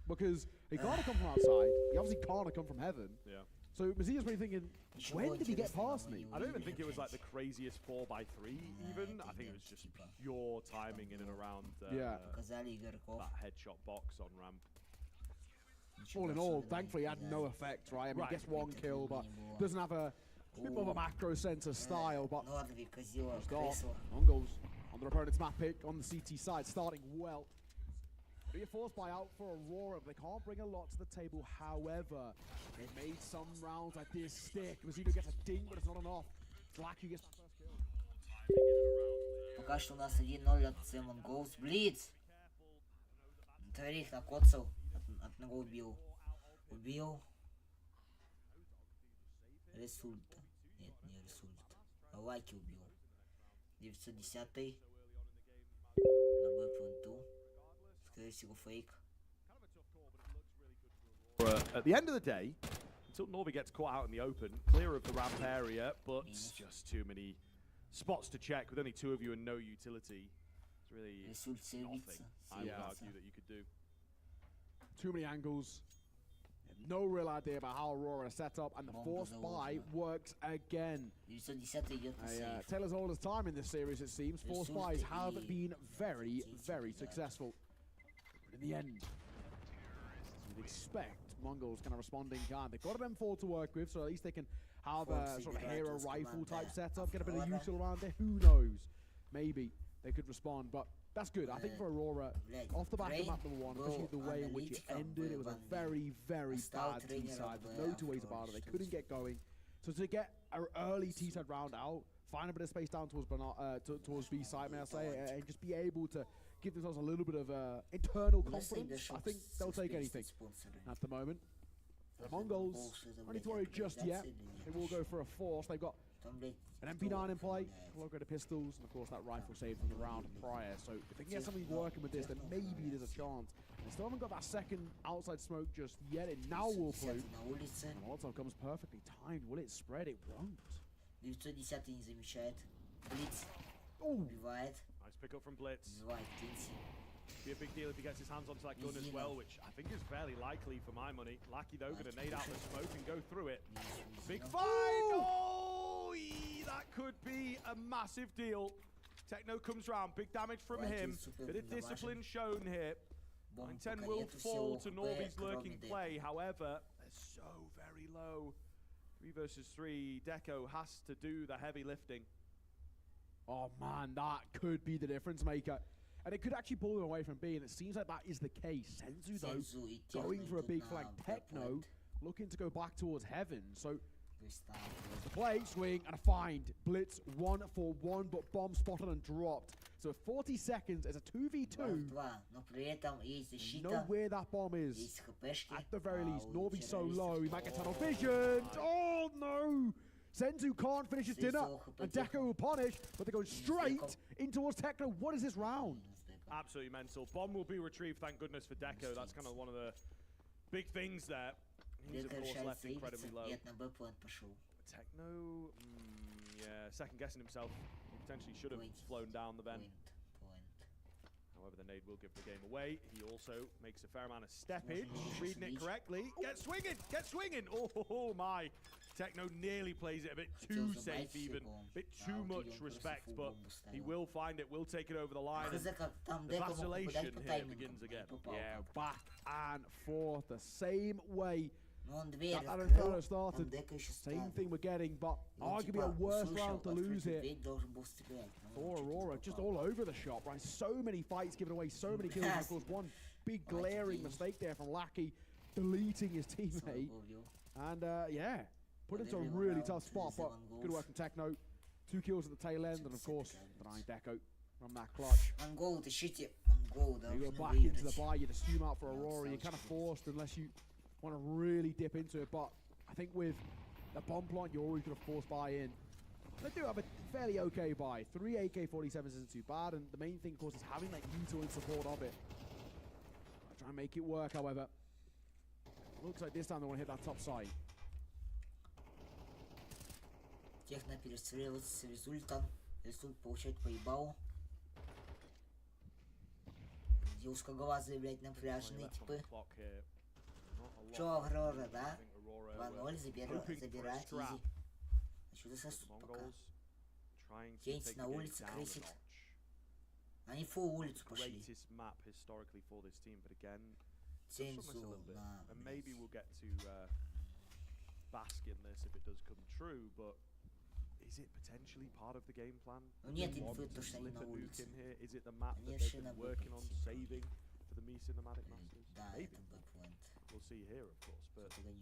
Because he can't have come from outside. He obviously can't have come from heaven. Yeah. So Mazzinho's probably thinking, when did he get past me? I don't even think it was like the craziest 4x3 even. I think it was just pure timing in and around that headshot box on ramp. All in all, thankfully, it had no effect, right? I mean, he gets 1 kill, but doesn't have a bit more of a macro center style, but Mongols on their opponent's map pick on the CT side, starting well. Reinforced by out for Aurora, they can't bring a lot to the table. However, they've made some rounds like this stick. Mazzinho gets a ding, but it's not enough. Blacky gets the first kill. Пока что у нас 1-0 от Mongols. Блиц! Троих накоцал. Одного убил. Убил. Ресульта. Нет, не Ресульта. Лаки убил. 910-й. На Б-пленту. Скорее всего, фейк. At the end of the day, until Norvi gets caught out in the open, clear of the ramp area, but just too many spots to check with only 2 of you and no utility. It's really nothing I would argue that you could do. Too many angles. No real idea about how Aurora is set up, and the force buy works again. 910 идет на сейф. Taylor's oldest time in this series, it seems. Force buys have been very, very successful. But in the end, you'd expect Mongols kind of responding kind. They've got an M4 to work with, so at least they can have a sort of hero rifle type setup, get a bit of util around it. Who knows? Maybe they could respond, but that's good. I think for Aurora, off the back of map number 1, especially the way in which it ended, it was a very, very bad T-side. No two ways about it. They couldn't get going. So to get an early T-side round out, find a bit of space down towards towards B side, may I say, and just be able to give themselves a little bit of internal confidence. I think they'll take anything at the moment. The Mongols don't need to worry just yet. They will go for a force. They've got an MP9 in play, low-grade pistols, and of course that rifle saved from the round prior. So if they can get something working with this, then maybe there's a chance. They still haven't got that second outside smoke just yet. It now will play. Molotov comes perfectly timed. Will it spread? It won't. 910 не замечает. Блиц. Убивает. Nice pick up from Blitz. Убивает Кинси. Be a big deal if he gets his hands onto that gun as well, which I think is fairly likely for my money. Lackey though gonna nade out the smoke and go through it. Big fight! Oh, that could be a massive deal. Techno comes round, big damage from him. Bit of discipline shown here. 910 will fall to Norby's lurking play, however, they're so very low. 3 versus 3, Deco has to do the heavy lifting. Oh man, that could be the difference maker. And it could actually pull them away from B, and it seems like that is the case. Senzu, though, going for a big flank. Techno looking to go back towards Heaven. So, the play, swing, and a find. Blitz 1 for 1, but bomb spotted and dropped. So 40 seconds as a 2v2. Know where that bomb is. At the very least, Norby so low, he might get tunnel vision. Oh no! Senzu can't finish his dinner, and Deco will punish, but they're going straight in towards Techno. What is this round? Absolutely mental. Bomb will be retrieved, thank goodness for Deco. That's kind of one of the big things there. He's of course left incredibly low. Techno, yeah, second guessing himself. He potentially should have flown down the vent. However, the nade will give the game away. He also makes a fair amount of steppage. Reading it correctly. Get swinging! Get swinging! Oh my! Techno nearly plays it a bit too safe even. A bit too much respect, but he will find it, will take it over the line. The vacillation here begins again. Yeah, back and forth the same way that Inferno started. Same thing we're getting, but arguably a worse round to lose here. For Aurora, just all over the shop, right? So many fights given away, so many kills. Of course, one big glaring mistake there from Lackey, deleting his teammate. And yeah, put into a really tough spot, but good work from Techno. 2 kills at the tail end, and of course, denying Deco from that clutch. You go back into the buy, you'd assume out for Aurora. You're kind of forced unless you want to really dip into it, but I think with the bomb plant, you're always going to force buy in. They do have a fairly okay buy. 3 AK-47s isn't too bad, and the main thing, of course, is having that util in support of it. I'll try and make it work, however. Looks like this time they want to hit that top side. Техно перестреливается с результом. Результ получает поебал. Где узкоглазые, блядь, на пляжные типы. Чё, Аврора, да? 2-0, забирать изи. Отсюда сосут пока. Кейнс на улице крысит. Они фул улицу пошли. Цензу на... And maybe we'll get to bask in this if it does come true, but is it potentially part of the game plan? Ну нет инфы, то что они на улице. Is it the map that they've been working on saving for the Mesa Nomadic Masters? Да, это бэкпоинт. We'll see here, of course, but at the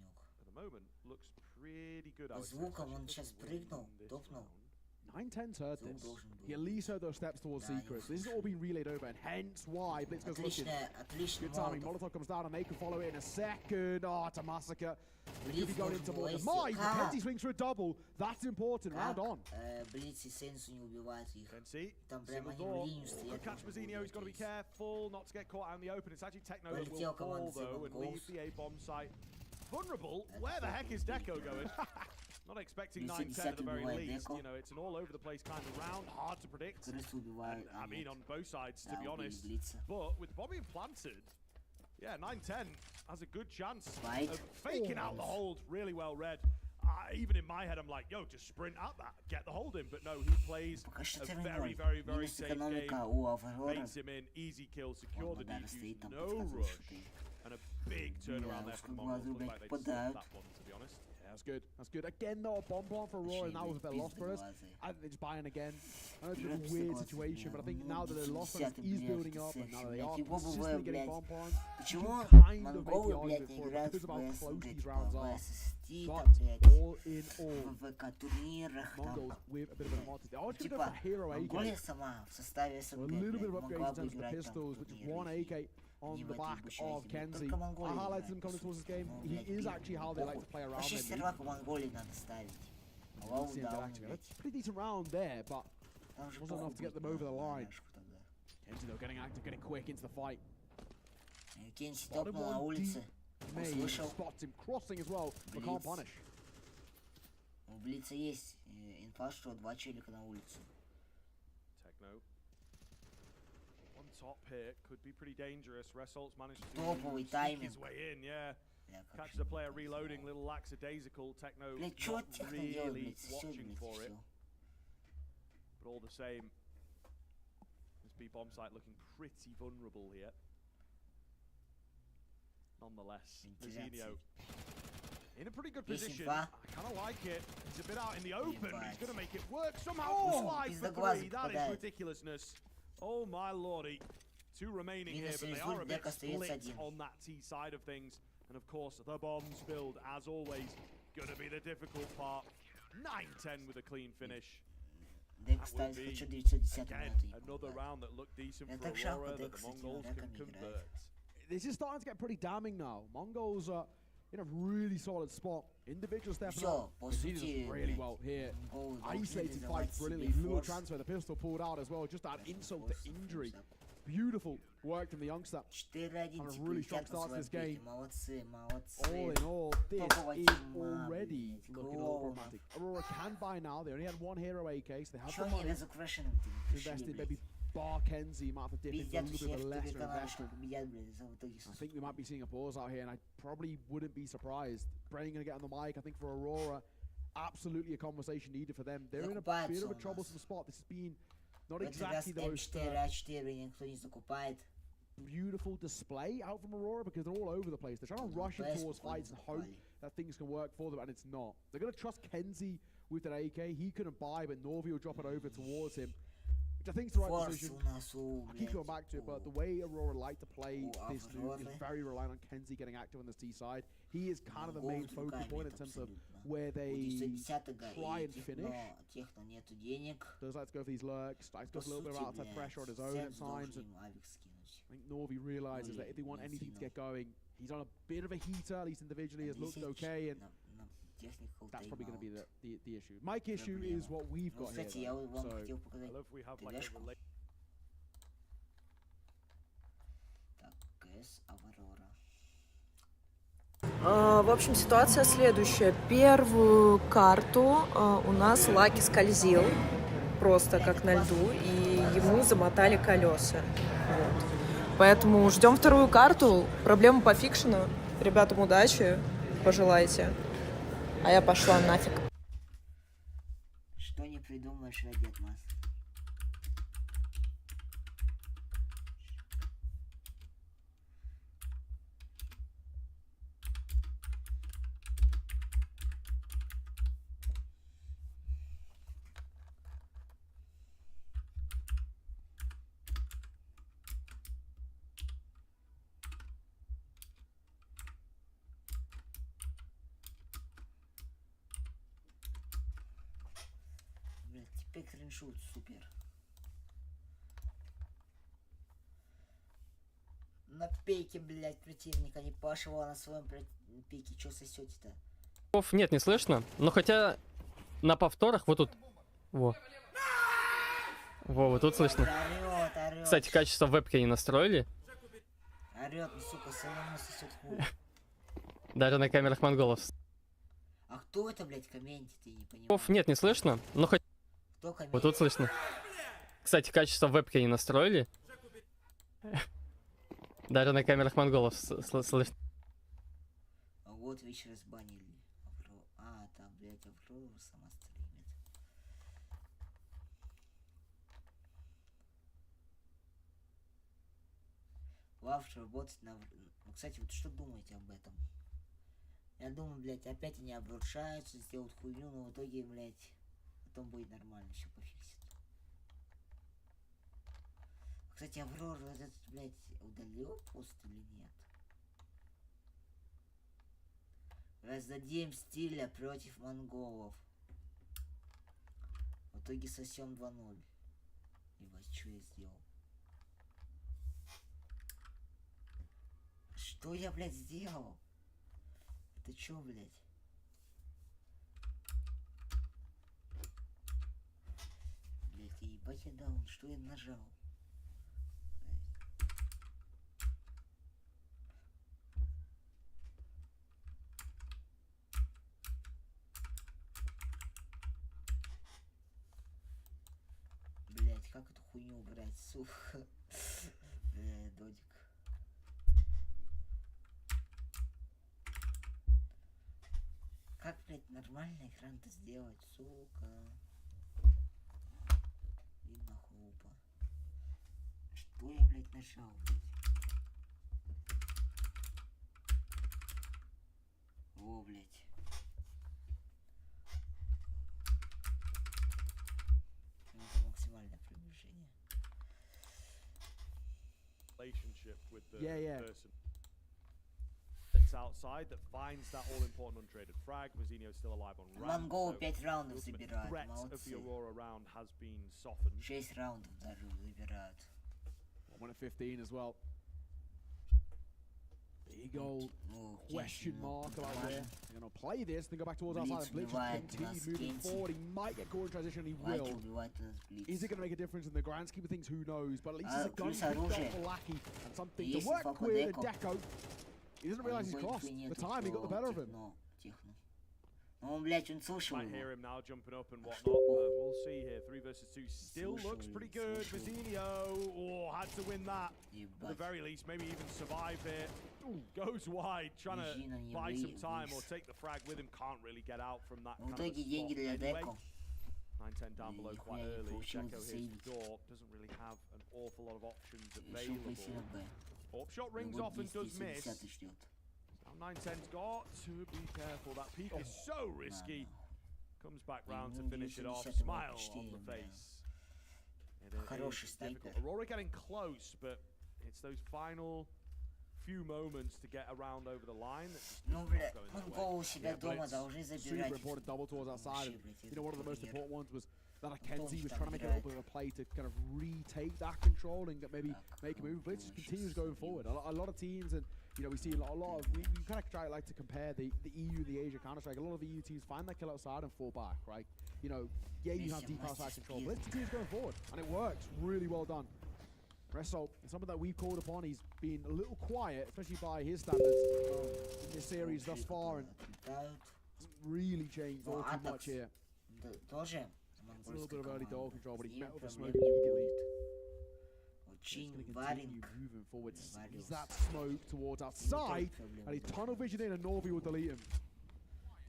moment looks pretty good. По звукам он сейчас прыгнул, топнул. 910's heard this. He at least heard those steps towards Secrets. This has all been relayed over, and hence why Blitz goes looking. Good timing. Molotov comes down, and they can follow it in a second. Oh, it's a massacre. He'll be going into more. Mine, Kenzie swings for a double. That's important. Round on. Blitz и Сенсу не убивают их. Kenzie, Там прямо они в линию стоят. Catch Mazzinho, he's got to be careful not to get caught out in the open. It's actually Techno that will fall, though, and leave the A-bomb site vulnerable. Where the heck is Deco going? Not expecting 910 at the very least. You know, it's an all over the place kind of round, hard to predict. And, I mean, on both sides, to be honest. But with the bomb being planted, Yeah, 9-10 has a good chance Fight. of faking out the hold. Really well read. Even in my head, I'm like, yo, just sprint at that, get the hold in. But no, he plays a very, very, very safe game. Baits him in, easy kill, secure the defuse, no rush. And a big turnaround there for the Mongols. Looks like they slipped that one, to be honest. Yeah, that's good. That's good. Again, though, a bomb for Aurora now with a bit lost for us. I think they're just buying again. I know it's a bit of a weird situation, but I think now that the loss for us is building up, and now that they are consistently getting bomb-ons, you can kind of make the argument for it because of how close these rounds are. But all in all, Mongols with a bit of an advantage. They are just going to go for hero AK. A little bit of upgrades in terms of the pistols, which is one AK on the back of Kenzie. I highlighted him coming towards this game. He is actually how they like to play around them. That's a pretty decent round there, but wasn't enough to get them over the line. Kenzie though getting active, getting quick into the fight. Spotted one deep. May spots him crossing as well, but can't punish. У Блица есть инфа, что 2 челика на улице. Techno. On top here could be pretty dangerous. Results managed to sneak his way in, yeah. Catch the player reloading, little lackadaisical. Techno not really watching for it. But all the same, this B bomb site looking pretty vulnerable here. Nonetheless, Mazinho in a pretty good position. I kind of like it. He's a bit out in the open, but he's going to make it work somehow. Slide for 3. That is ridiculousness. Oh my lordy. 2 remaining here, but they are a bit split on that T side of things. And of course, the bombs build, as always, going to be the difficult part. 9-10 with a clean finish. That would be, again, another round that looked decent for Aurora that the Mongols can convert. This is starting to get pretty damning now. Mongols are in a really solid spot. Individual stepping up. He does really well here. Isolated fight brilliantly. Little transfer. The pistol pulled out as well. Just that insult to injury. Beautiful work from the youngster. And a really strong start to this game. All in all, this is already looking a little problematic. Aurora can buy now. They only had 1 hero AK, so they have the money to invest in maybe bar Kenzie might have to dip into a little bit of a lesser investment. I think we might be seeing a pause out here, and I probably wouldn't be surprised. Brennan going to get on the mic. I think for Aurora, absolutely a conversation needed for them. They're in a bit of a troublesome spot. This has been not exactly the most beautiful display out from Aurora because they're all over the place. They're trying to rush in towards fights and hope that things can work for them, and it's not. They're going to trust Kenzie with that AK. He couldn't buy, but Norvi will drop it over towards him. I think it's the right decision. I keep going back to it, but the way Aurora like to play this move is very reliant on Kenzie getting active on the T side. He is kind of the main focal point in terms of where they try and finish. Does like to go for these lurks, likes to go for a little bit of outside pressure on his own at times. And I think Norvi realizes that if they want anything to get going, he's on a bit of a heater, at least individually, has looked okay, and that's probably going to be the issue. Mike issue is what we've got here, though. So I love we have like a В общем, ситуация следующая. Первую карту у нас Лаки скользил просто как на льду, и ему замотали колеса. Вот. Поэтому ждем вторую карту. Проблема по фикшену. Ребятам удачи, пожелайте. А я пошла нафиг. Что не придумаешь ради нас? Криншут, супер. На пейке, блядь, противника не пошел на своем пике. Чё сосёте-то? Нет, не слышно. Но хотя на повторах вот тут. Во, вот тут слышно. Орёт. Кстати, качество вебки не настроили. Орёт, ну, сука, самому сосёт хуй. Даже на камерах монголов. А кто это, блядь, комменте, ты не понимаю? Нет, не слышно. Но хоть. Вот тут слышно. Кстати, качество вебки не настроили. Даже на камерах монголов слышно. А вот вечер разбанили. А, там, блядь, Авроры сама стримит. Лавш работать на... Ну, кстати, вот что думаете об этом? Я думаю, блядь, опять они обрушаются, сделают хуйню, но в итоге, блядь, потом будет нормально, все пофиксит. Кстати, Аврора этот, блядь, удалил пост или нет? Раздадим стиля против монголов. В итоге сосем 2-0. Ебать, что я сделал? Что я, блядь, сделал? Это чё, блядь? Блядь, я ебать я даун. Что я нажал? Блядь, как эту хуйню убрать, сука? Додик. Как, блядь, нормально экран-то сделать, сука? Видно хлопа. Что я, блядь, нажал, блядь? О, блядь. Это максимальное приближение. Relationship with the Yeah. person. Outside that finds that all-important untraded frag. Mazinho still alive on round. Монголы So 5 раундов the ultimate забирают, threat of молодцы. the Aurora round has been softened. 6 раундов даже забирают. One at 15 as well. Big old question mark about where they're going to play this. Then go back towards outside. Blitz continue moving forward. He might get caught in transition. He will. Is it going to make a difference in the grand scheme of things? Who knows? But at least it's a gun picked up for Lackey and something to work with. And Deco, he doesn't realize he's crossed. The timing got the better of him. Он, блядь, он слушал Might его. hear him now jumping up and whatnot. We'll see here. 3 versus 2 still looks pretty good. Mazinho, had to win that. At the very least, maybe even survive here. Ooh, goes wide, trying to buy some time or take the frag with him. Can't really get out from that kind of a spot anyway. 9-10 down below quite early. Deco here's the door. Doesn't really have an awful lot of options available. Orp shot rings off and does miss. Now 9-10's got to be careful. That peak is so risky. Comes back round to finish it off. Smile on the face. It is difficult. Aurora getting close, but it's those final few moments to get around over the line. Ну, бля, Монголы себя дома должны забирать. Super important double towards outside. You know, one of the most important ones was that Kenzie was trying to make a little bit of a play to kind of retake that control and maybe make a move. Blitz just continues going forward. A lot of teams, and you know, we see a lot of, we kind of try like to compare the EU, the Asia Counter-Strike. A lot of the EU teams find that kill outside and fall back, right? You know, yeah, you have deep outside control. Blitz continues going forward, and it works. Really well done. Resso, something that we've called upon, he's been a little quiet, especially by his standards in this series thus far, and hasn't really changed all too much here. A little bit of early door control, but he met with the smoke immediately. He's going to continue moving forward. Sees that smoke towards outside, and he's tunnel vision in, and Norby will delete him.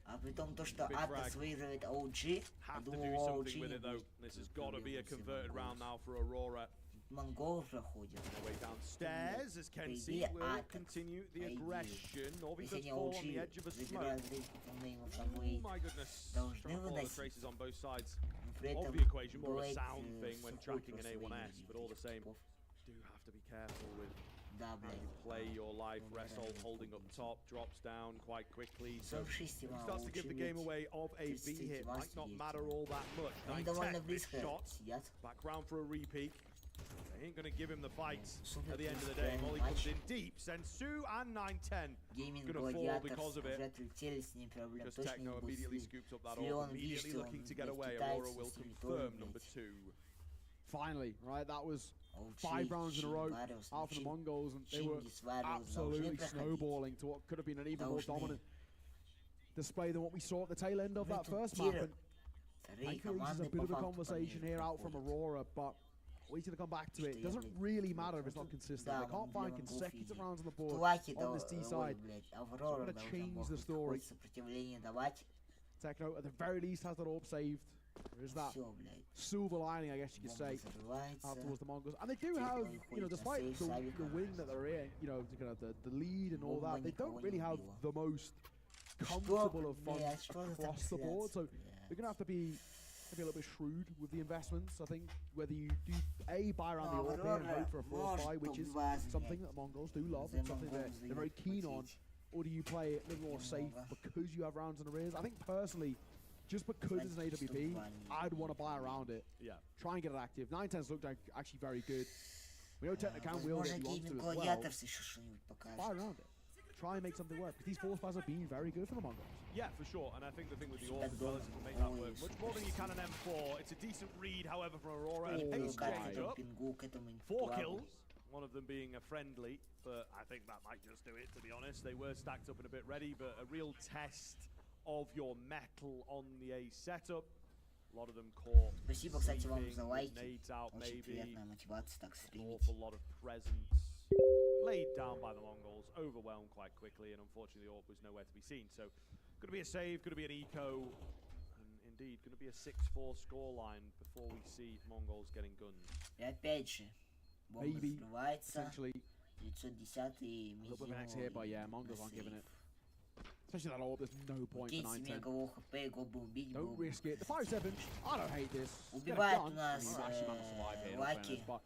А при том то, что Атос выигрывает OG, have to do something with it though. This has got to be a converted round now for Aurora. Monголы проходят. Way downstairs as Kenzie will continue the aggression. Norby does fall on the edge of a smoke. Oh my goodness. Trying to follow the traces on both sides of the equation. More of a sound thing when tracking an A1S, but all the same, do have to be careful with how you play your life. Resol holding up top, drops down quite quickly. So he starts to give the game away of a B hit. Might not matter all that much. 9-10 shot. Back round for a repeat. They ain't going to give him the fight at the end of the day. Molly comes in deep, sends Sue and 9-10 going to fall because of it. Because Techno immediately scoops up that orb, immediately looking to get away. Aurora will confirm number 2. Finally, right, that was 5 rounds in a row out for the Mongols, and they were absolutely snowballing to what could have been an even more dominant display than what we saw at the tail end of that first map. And I think there's a bit of a conversation here out from Aurora, but Waiting to come back to it. Doesn't really matter if it's not consistent. They can't find consecutive rounds on the board on this D side. So I'm going to change the story. Techno, at the very least, has that orb saved. There is that silver lining, I guess you could say, out towards the Mongols. And they do have, you know, despite the win that they're in, you know, kind of the lead and all that, they don't really have the most comfortable of funds across the board. So they're going to have to be maybe a little bit shrewd with the investments. I think whether you do buy around the orb here and hope for a force buy, which is something that Mongols do love and something they're very keen on, or do you play it a little more safe because you have rounds in arrears? I think personally, just because it's an AWP, I'd want to buy around it. Yeah. Try and get it active. 910's looked actually very good. We know Techno can wield it if he wants to as well. Buy around it. Try and make something work, because these force buys have been very good for the Mongols. Yeah, for sure. And I think the thing with the orb as well is to make that work much more than you can an M4. It's a decent read, however, from Aurora. And pace change up. 4 kills. One of them being a friendly, but I think that might just do it, to be honest. They were stacked up and a bit ready, but a real test of your metal on the A setup. A lot of them caught nades out, maybe. An awful lot of presence laid down by the Mongols, overwhelmed quite quickly, and unfortunately the orb was nowhere to be seen. So, going to be a save, going to be an eco, and indeed, going to be a 6-4 scoreline before we see Mongols getting guns. Maybe, essentially, a little bit of an X here, but yeah, Mongols aren't giving it. Especially that orb, there's no point for 910. Don't risk it. The 5-7, I don't hate this. Get it done. I mean, actually managed to survive here, in fairness, but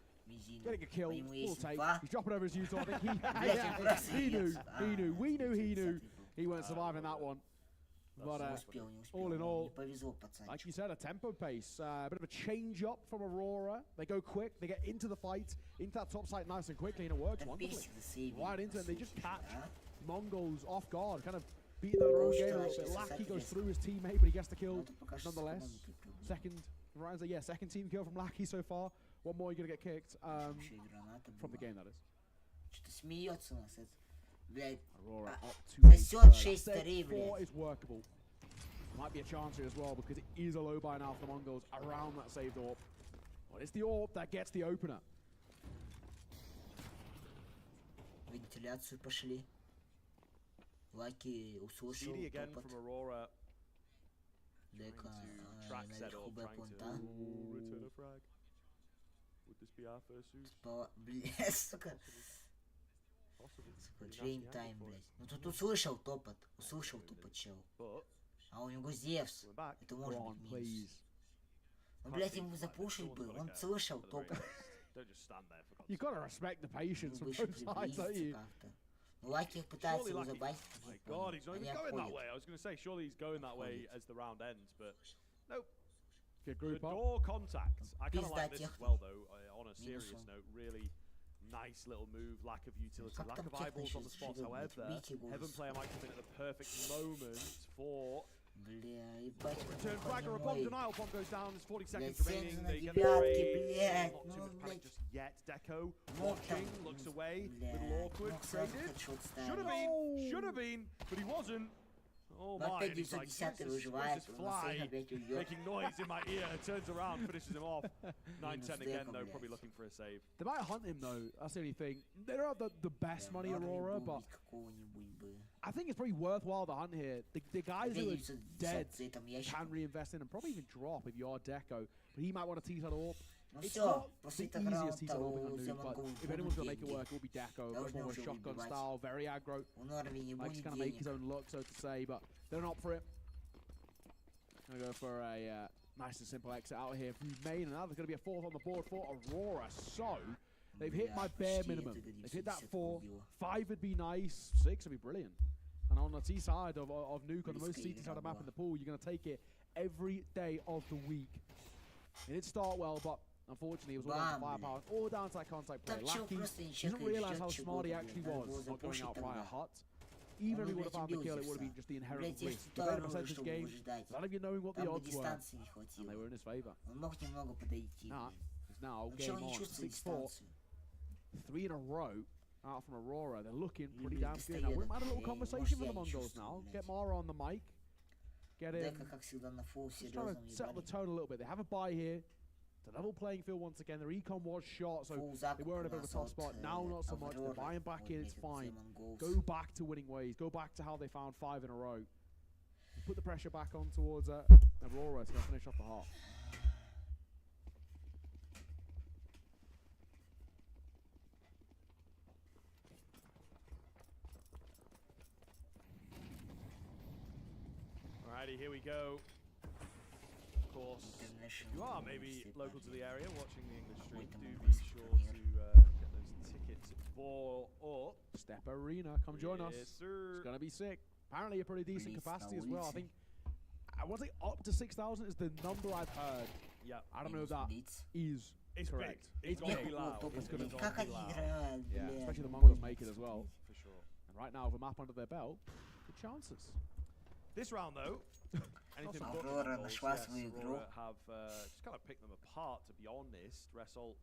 getting a kill, full take. He's dropping over his U-turn. I think he knew. We knew he knew he weren't surviving that one. But all in all, like you said, a tempo pace. A bit of a change up from Aurora. They go quick, they get into the fight, into that top site nice and quickly, and it works wonderfully. Right into it, they just catch Mongols off guard, kind of beating their own game a little bit. Lackey goes through his teammate, but he gets the kill nonetheless. Second team kill from Lackey so far. One more, you're gonna get kicked. From the game, that is. Aurora up to 4 is workable. Might be a chance here as well, because it is a low buy now for the Mongols around that saved orb. Well, it's the orb that gets the opener. CD again from Aurora. Trying to track set up, trying to return a frag. Would this be our first use? Dream time, блядь. Ну тут услышал топот, чел. А у него Зевс. Это может быть минус. Ну, блядь, ему запушить был, он слышал топот. You gotta respect the patience from both sides, don't you? Ну, Лаки пытается его забать. Oh my god, he's not even going that way. I was going to say, surely he's going that way as the round ends, but nope. Good group up. Door contact. I kind of like this as well, though, on a serious note. Really nice little move, lack of utility, lack of eyeballs on the spots. However, Heaven player might come in at the perfect moment for return frag or a bomb denial. Bomb goes down, there's 40 seconds remaining. They get the trade. Not too much panic just yet. Deco watching, looks away, little awkward, traded. Should have been, but he wasn't. Oh my, and he's like, this fly making noise in my ear, turns around, finishes him off. 910 again though, probably looking for a save. They might hunt him though, that's the only thing. They don't have the best money, Aurora, but I think it's pretty worthwhile to hunt here. The guys who are dead can reinvest in and probably even drop if you are Deco, but he might want to tease that orb. It's not the easiest tease that orb on Noob, but if anyone's going to make it work, it will be Deco. But more of a shotgun style, very aggro. Likes to kind of make his own look, so to say, but they're not for it. Gonna go for a nice and simple exit out here from main, and now there's going to be a 4th on the board for Aurora. So they've hit my bare minimum. They've hit that 4. 5 would be nice. 6 would be brilliant. And on the T side of Nuke, on the most CT side of the map in the pool, you're going to take it every day of the week. It did start well, but unfortunately, it was all down to firepower, all down to that contact play. Lackey didn't realise how smart he actually was, not going out by a hut. Even if he would have found the kill, it would have been just the inherent risk. The better percentage game, without even knowing what the odds were, and they were in his favour. It's now game on, 6-4. 3 in a row out from Aurora. They're looking pretty damn good. Now, we're having a little conversation with the Mongols now. Get Mara on the mic. Get him. Just trying to settle the tone a little bit. They have a buy here. It's a level playing field once again. Their econ was shot, so Full they were in a bit of a tough spot. Now, not so much. They're buying back in, it's fine. Go back to winning ways. Go back to how they found 5 in a row. Put the pressure back on towards Aurora to finish off the half. Alrighty, here we go. Of course, if you are maybe local to the area watching the English stream, do be sure to get those tickets bought up. Step Arena, come join us. Sir. It's going to be sick. Apparently a pretty decent capacity as well. I think, I want to say up to 6,000 is the number I've heard. Yeah. I don't know if that is correct. It's going to be loud. It's going to be loud. Yeah, especially the Mongols make it as well. For sure. And right now, with a map under their belt, good chances. This round, though, anything but Аврора нашла yes, свою игру. Aurora have just kind of picked them apart, to be honest. Resol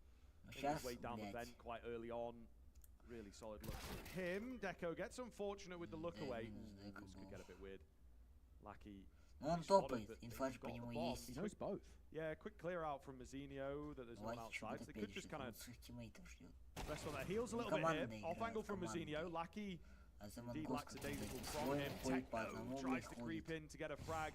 Сейчас, way down the vent quite early on. Really solid look from him. Deco gets unfortunate with the look away. This could get a bit weird. Lackey. Он топает, инфа по нему есть. He knows both. Yeah, quick clear out from Mazzinho that there's no one outside. So they could just kind of rest on their heels a little bit here. Off angle from Mazzinho. Lackey indeed lackadaisical from him. Techno tries to creep in to get a frag.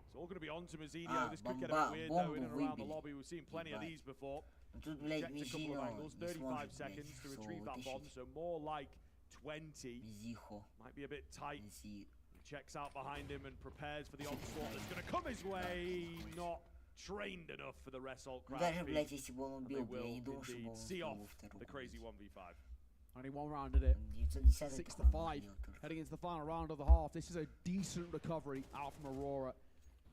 It's all going to be on to Mazzinho. This could get a bit weird though in and around the lobby. We've seen plenty of these before. Тут, блядь, Checked a couple of Мизино angles, не 35 сможет, seconds блядь, to всё retrieve that bomb, вытащить. so more like 20. Мизихо. Might be a bit tight. He checks out behind him and prepares for the onslaught that's going to come his way. Not trained enough for the Result crowd. Даже, блядь, если бы он They убил, will я не думаю, что бы indeed он see успел off во втором. the crazy 1v5. Only one round at it. 910 6 to 5. Heading into the final round of the half. This is a decent recovery out from Aurora.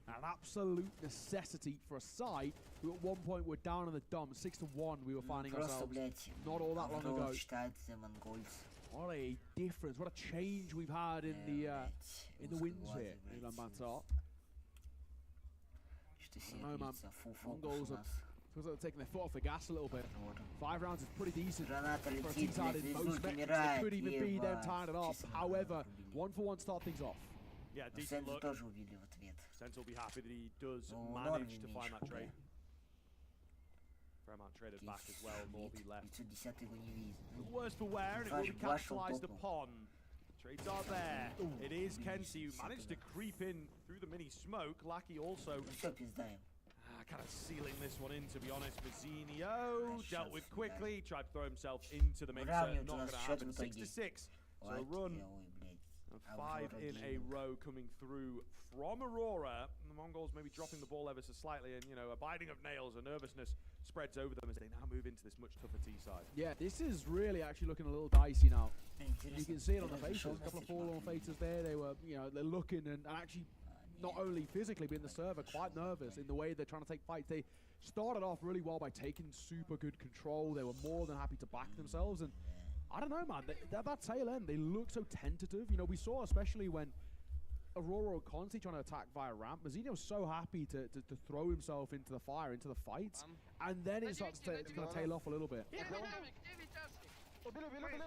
An absolute necessity for a side who at one point were down in the dumps. 6 to 1 we were finding Просто, ourselves блядь, not all that long ago. Аврора читает The Mongols. What a difference, what a change we've had in the wins here in Ulaanbaatar. Что I себе know, man. говорится, full focus Mongols у are нас. feels like they're taking their foot off the gas a little bit. 5 rounds is pretty decent Граната for a летит, team side блядь, in весь most ульт metrics. It умирает, could even be them ебать. tying it off. Честно, However, убили. 1-for-1 start things off. Yeah, Но decent Сензу look. тоже убили в ответ. Sense will be happy that he does Ну, manage Норви to find that меньше trade. пугает. Fairmount traded back as well, Morby left. 910 его не видит. Worse for wear, and it will be Flash capitalized top. upon. Trades are there. It is Kenzie who managed to creep in through the mini smoke. Lackey also Всё, пиздаем. kind of sealing this one in, to be honest. Mazzinho dealt with quickly, tried to throw himself into the Mesa. Выравнивают Not у going нас to счет happen. в 6 to итоге. 6. So a Ой, run ой, блядь. of 5 in a row coming through from Aurora. And the Mongols maybe dropping the ball ever so slightly, and, you know, a biting of nails, a nervousness spreads over them as they now move into this much tougher T side. Yeah, this is really actually looking a little dicey now. You Интересно, can see it on the ты faces. зашел A на couple of слишком forlorn активно? faces there. They were, you know, they're looking and actually not only physically but in the server quite nervous in the way they're trying to take fights. They started off really well by taking super good control. They were more than happy to back themselves, and I don't know, man. That tail end, they look so tentative. You know, we saw especially when Aurora or Conti trying to attack via ramp. Mazzinho was so happy to throw himself into the fire, into the fight, and then it starts to kind of tail off a little bit. Убил, мейн.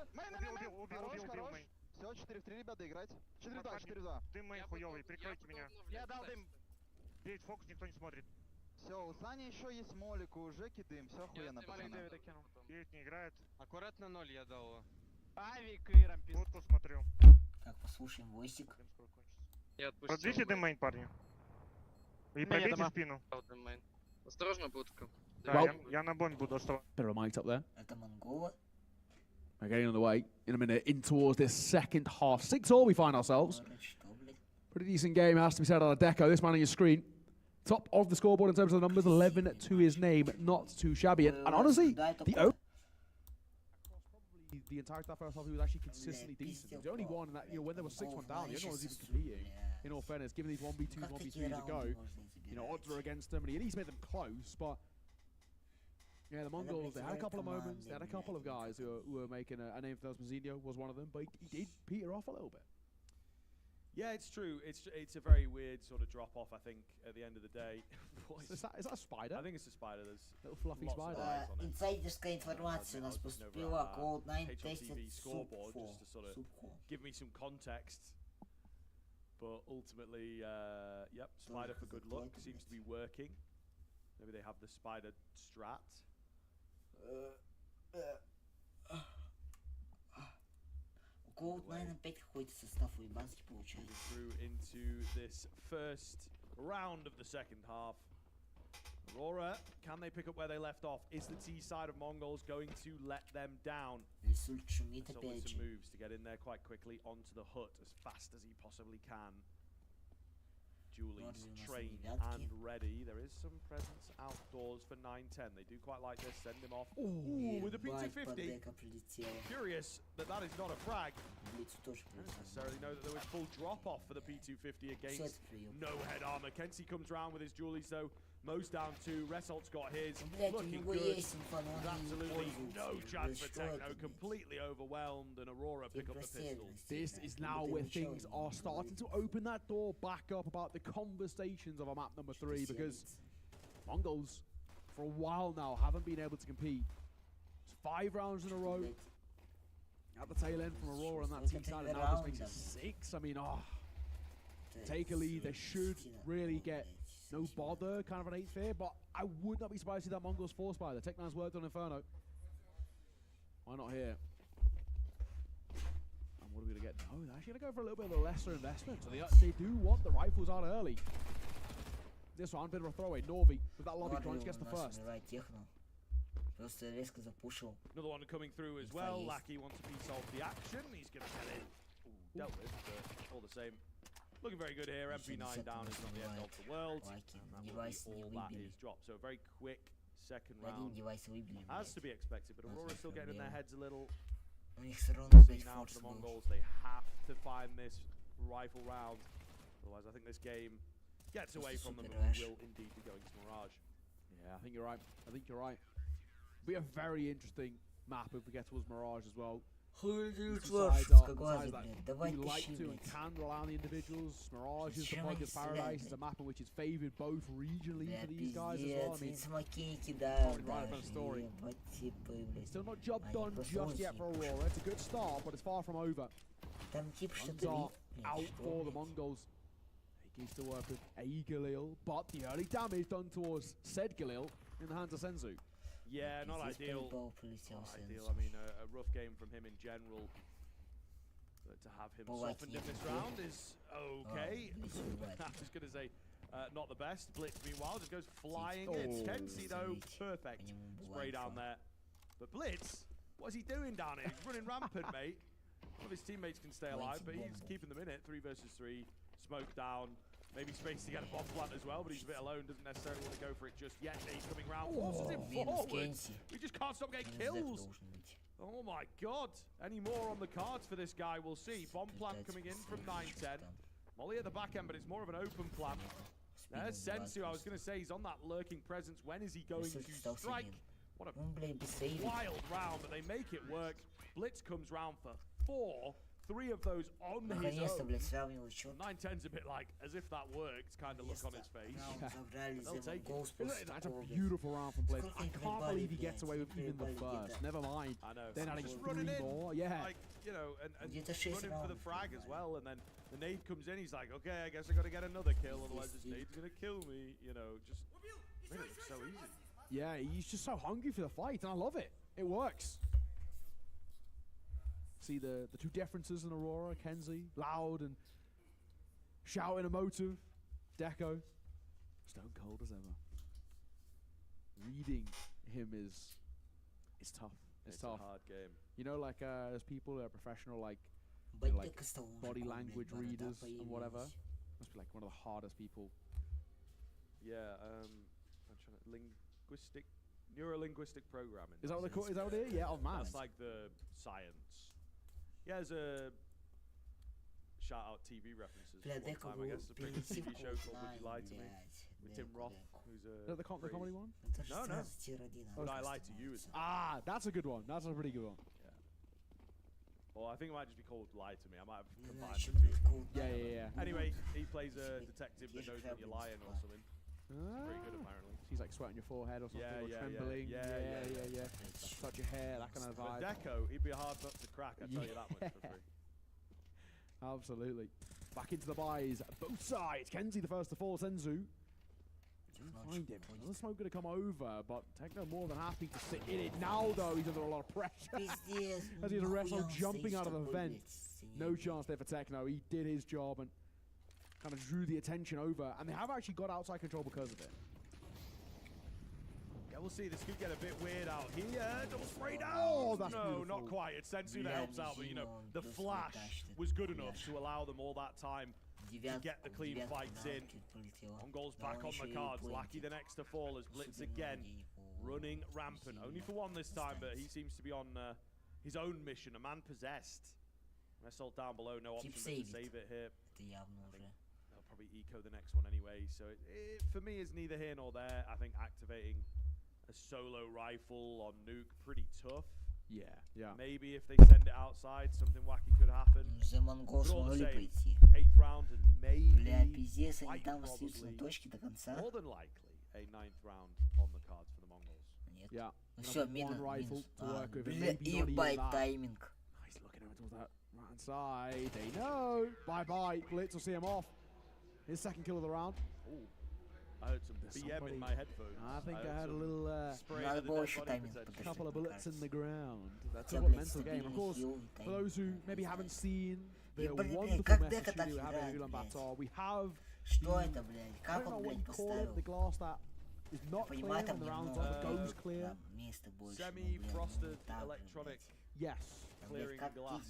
Все, 4-3, ребята, играть. 4-2, 4-2. Дым мейн хуёвый, прикройте меня. Я дал дым. Бейт фокус, никто не смотрит. Все, у Сани еще есть молик, у Жеки дым, все охуенно, пацаны. Бейт не играет. Аккуратно 0 я дал. Авик и рампист. Вот посмотрю. Так, послушаем войсик. Подвите дым мейн, парни. И пробейте спину. Осторожно, будка. Да, я на бомбе буду оставаться. Bit of a mic up there. Это Монголы. We're getting on the way in a minute in towards this second half. 6-all we find ourselves. Pretty decent game, has to be said, on a deco. This man on your screen. Top of the scoreboard in terms of the numbers, 11 to his name. Not too shabby. And honestly, the entire first half, he was actually consistently decent. He was the only one that, you know, when there was 6-1 down, the only one was even competing. In all fairness, given these 1v2s, 1v3s a go, you know, odds were against them, and he at least made them close, but yeah, the Mongols, they had a couple of moments, they had a couple of guys who were making a name for those. Mazzinho was one of them, but he did peter off a little bit. Yeah, it's true. It's a very weird sort of drop-off, I think, at the end of the day. Is that a spider? I think it's a spider. There's little fluffy lots of spider. eyes on it. Инсайдерская информация у нас поступила. Cloud9 тестит HLTV scoreboard, Субхо. just to sort of give me some context. But ultimately, yep, spider for good luck seems to be working. Maybe they have the spider strat. У кого-то, наверное, опять какой-то состав уебанский получается. Through into this first round of the second half. Aurora, can they pick up where they left off? Is the T side of Mongols going to let them down? Лисуль шумит So опять some же. moves to get in there quite quickly onto the hut as fast as he possibly can. Julie's trained and ready. There is some presence outdoors for 9-10. They do quite like this. Send him off. Ooh, with a P250. Curious that that is not a frag. I don't necessarily know that there was full drop-off for the P250 against no head armor. Kenzie comes round with his Julies though. Mo's down two. Resolt's got his. Looking good. There's absolutely no chance for Techno. Completely overwhelmed, and Aurora pick up the pistol. This is now where things are starting to open that door back up about the conversations of a map number 3, because Mongols, for a while now, haven't been able to compete. It's 5 rounds in a row at the tail end from Aurora on that team side, and now this makes it 6. I mean, take a lead. They should really get no bother, kind of an 8th here, but I would not be surprised to see that Mongols force by. The Tech9's worked on Inferno. Why not here? And what are we going to get? Oh, they're actually going to go for a little bit of a lesser investment. So they do want the rifles out early. This one, bit of a throwaway. Norvi with that lobby crunch gets the first. Another one coming through as well. Lackey wants a piece of the action. He's going to get it. Ooh, dealt with, but all the same. Looking very good here. MP9 down is not the end of the world. And that will be all that is dropped. So a very quick second round. As to be expected, but Aurora's still getting in their heads a little. See now for the Mongols, they have to find this rifle round. Otherwise, I think this game gets away from them and we will indeed be going to Mirage. Yeah, I think you're right. I think you're right. Be a very interesting map if we get towards Mirage as well. You like to and can rely on the individuals. Mirage is the Poggers Paradise. It's a map in which is favoured both regionally for these guys as well. I mean, right up story. Still not job done just yet for Aurora. It's a good start, but it's far from over. Guns are out for the Mongols. He's still work with a Galil, but the early damage done towards said Galil in the hands of Senzu. Yeah, not ideal. Not ideal. I mean, a rough game from him in general. But to have him softened in this round is okay. I was going to say, not the best. Blitz, meanwhile, just goes flying in. Kenzie, though, perfect spray down there. But Blitz, what is he doing down here? He's running rampant, mate. One of his teammates can stay alive, but he's keeping them in it. 3 versus 3. Smoke down. Maybe space to get a bomb plant as well, but he's a bit alone. Doesn't necessarily want to go for it just yet. He's coming round. Forces him forward. We just can't stop getting kills. Oh my god. Any more on the cards for this guy? We'll see. Bomb plant coming in from 9-10. Molly at the back end, but it's more of an open plant. There's Sensu. I was going to say he's on that lurking presence. When is he going to strike? What a wild round, but they make it work. Blitz comes round for 4. 3 of those on his own. 9-10's a bit like, as if that worked, kind of look on his face. They'll take it. That's a beautiful round from Blitz. I can't believe he gets away with even the first. Never mind. I know. Then adding just 3 running more. in. Yeah. Like, you know, and running for the frag as well. And then the nade comes in. He's like, okay, I guess I got to get another kill. Otherwise this nade's going to kill me. You know, just made it look so easy. Yeah, he's just so hungry for the fight, and I love it. It works. See the 2 differences in Aurora. Kenzie, loud and shouting emotive. Deco, stone cold as ever. Reading him is tough. It's tough. A hard game. You know, like there's people that are professional, like, you know, like body language readers and whatever. Must be like one of the hardest people. Yeah, I'm trying to neuro-linguistic programming. Is that what they call? Is that what it is? Yeah, oh man. That's like the science. Yeah, there's a shout-out TV references. One time, I guess, a pretty good TV show called Would You Lie to Me? With Tim Roth, who's a... The comedy one? No. Would I Lie to You? That's a good one. That's a pretty good one. Yeah. Or I think it might just be called Lie to Me. I might have combined the 2. Yeah. Anyway, he plays a detective that knows when you're lying or something. Pretty good, apparently. She's like sweating your forehead or something, or trembling. Yeah. Touch your hair, that kind of vibe. But Deco, he'd be a hard nut to crack, I tell you that much for free. Absolutely. Back into the buys, both sides. Kenzie the first to fall, Senzu. Find him. Another smoke gonna come over, but Techno more than happy to sit in it. Now though, he's under a lot of pressure. As he's a wrestler jumping out of the vent. No chance there for Techno. He did his job and kind of drew the attention over, and they have actually got outside control because of it. Yeah, we'll see. This could get a bit weird out here. Double spray down. Oh, that's no, beautiful. not quite. It's Sensu that helps out, but you know, the flash was good enough to allow them all that time to get the clean fights in. Mongols back on the cards. Lucky the next to fall as Blitz again running rampant. Only for one this time, but he seems to be on his own mission. A man possessed. Wrestled down below, no option but to save it here. They'll probably eco the next one anyway, so it for me is neither here nor there. I think activating a solo rifle on Nuke pretty tough. Yeah. Maybe if they send it outside, something wacky could happen. But all the same, 8th round and maybe, quite probably, more than likely, a 9th round on the cards for the Mongols. Yeah. Все, one rifle to work with. Ебать тайминг. Nice looking over towards that right hand side. They know. Bye. Blitz will see him off. His second kill of the round. Ooh. I heard some BM in my headphones. I think I had a little couple of bullets in the ground. That's a mental game. Of course, for those who maybe haven't seen the wonderful Mesa studio having at Ulaanbaatar, we have I don't know what you call it, the glass that is not clear when the round's on, but goes clear. Semi-frosted electronic. Yes. Clearing glass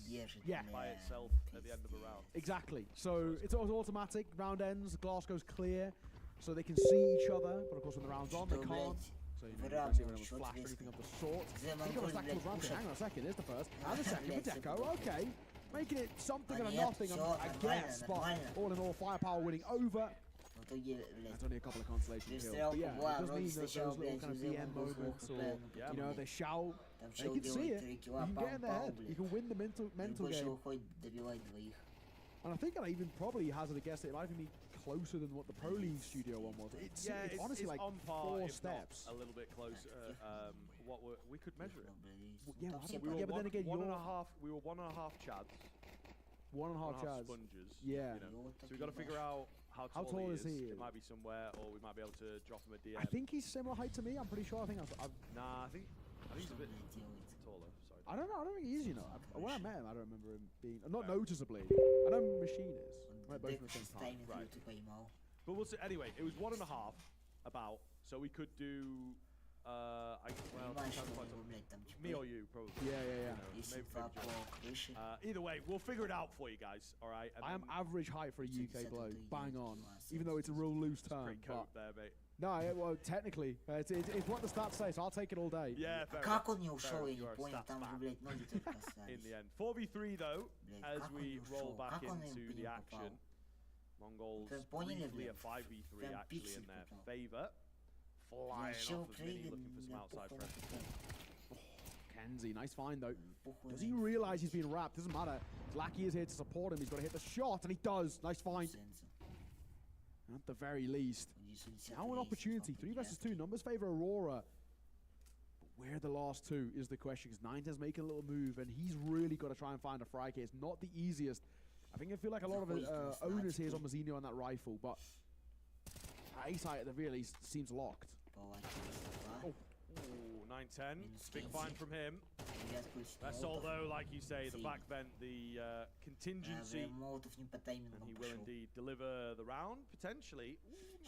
by itself at the end of a round. Exactly. So it's automatic. Round ends, the glass goes clear, so they can see each other. But of course, when the round's on, they can't. So you know, you don't see flash or anything of the sort. He's got a stack towards round. Hang on a second. There's the first and the second for Deco. Okay, making it something and a nothing, I guess. But all in all, firepower winning over. That's only a couple of consolation kills. But yeah, it does mean that those little kind of BM moments, or you know, they shout. They can see it. You can get in their head. You can win the mental game. And I think I even probably hazard a guess that it might even be closer than what the Pro League Studio one was. It's honestly like on par, 4 steps. A little bit closer. What we could measure it. Yeah, but then again, we were 1.5 chads. 1.5 chads. Sponges. Yeah. You know? So we got to figure out how tall is he? It might be somewhere, or we might be able to drop him a DM. I think he's similar height to me. I'm pretty sure. I think Nah, I think he's a bit taller. Sorry. I don't know. I don't think he is. You know, when I met him, I don't remember him being not noticeably. I know Machine is. Right, both from the same time. Right. But we'll see. Anyway, it was 1.5 about, so we could do. Me or you, probably. Yeah. Either way, we'll figure it out for you guys. All right. I am average height for a UK bloke, bang on. Even though it's a real loose term. Great coat there, mate. No, well, technically, it's what the stats say, so I'll take it all day. Yeah, fair Как он не ушел, я не понял, там же, блядь, ноги только in the end. 4v3 though, as we roll back into the action. Mongols briefly a 5v3 actually in their favour. Flying off of Mini, looking for some outside pressure. Kenzie, nice find though. Does he realise he's being wrapped? Doesn't matter. Lackey is here to support him. He's got to hit the shot, and he does. Nice find. At the very least. Now an opportunity. 3 versus 2. Numbers favour Aurora. But where the last two is the question, because Ninetales making a little move, and he's really got to try and find a fry case. Not the easiest. I feel like a lot of owners here is on Mazzino on that rifle, but A-site at the very least seems locked. Oh, 9-10. Big find from him. Vessel though, like you say, the back vent, the contingency, and he will indeed deliver the round, potentially.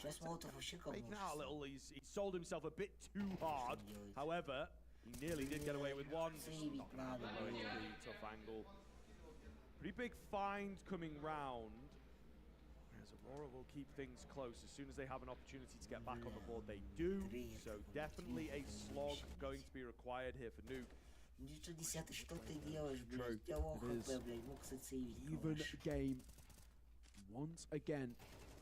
Making out a little, he sold himself a bit too hard. However, he nearly did get away with one. Not gonna happen, though. It's a pretty tough angle. Pretty big find coming round. Whereas Aurora will keep things close. As soon as they have an opportunity to get back on the board, they do. So definitely a slog going to be required here for Nuke. Even game once again.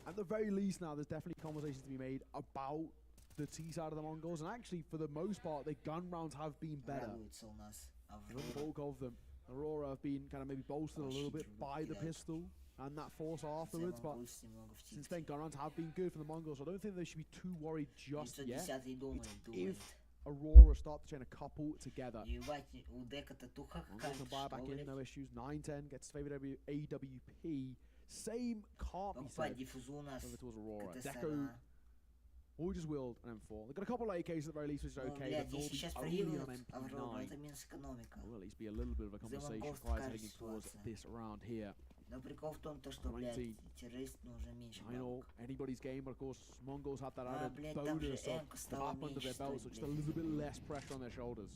At the very least now, there's definitely conversations to be made about the T side of the Mongols, and actually for the most part, the gun rounds have been better. The bulk of them. Aurora have been kind of maybe bolstered a little bit by the pistol and that force afterwards, but since then gun rounds have been good for the Mongols, so I don't think they should be too worried just yet. If Aurora start to chain a couple together. Mongols can buy back in, no issues. 9-10 gets favored AWP. Same can't be said over towards Aurora. Deco Or just willed an M4. They've got a couple of AKs at the very least, which is okay. Блядь, But если Norby сейчас only on проигрывают Аврору, это MP9. минус экономика. Will at least be a little bit of a conversation Монголов prior to такая heading towards ситуация. this round here. Но прикол в том, что, блядь, 19. террорист нужно меньше I know бабок. anybody's game, but of course Mongols had that added блядь, там же bonus of М-ка стала up under their меньше belt, стоить, so just a блядь. little bit less pressure on their shoulders.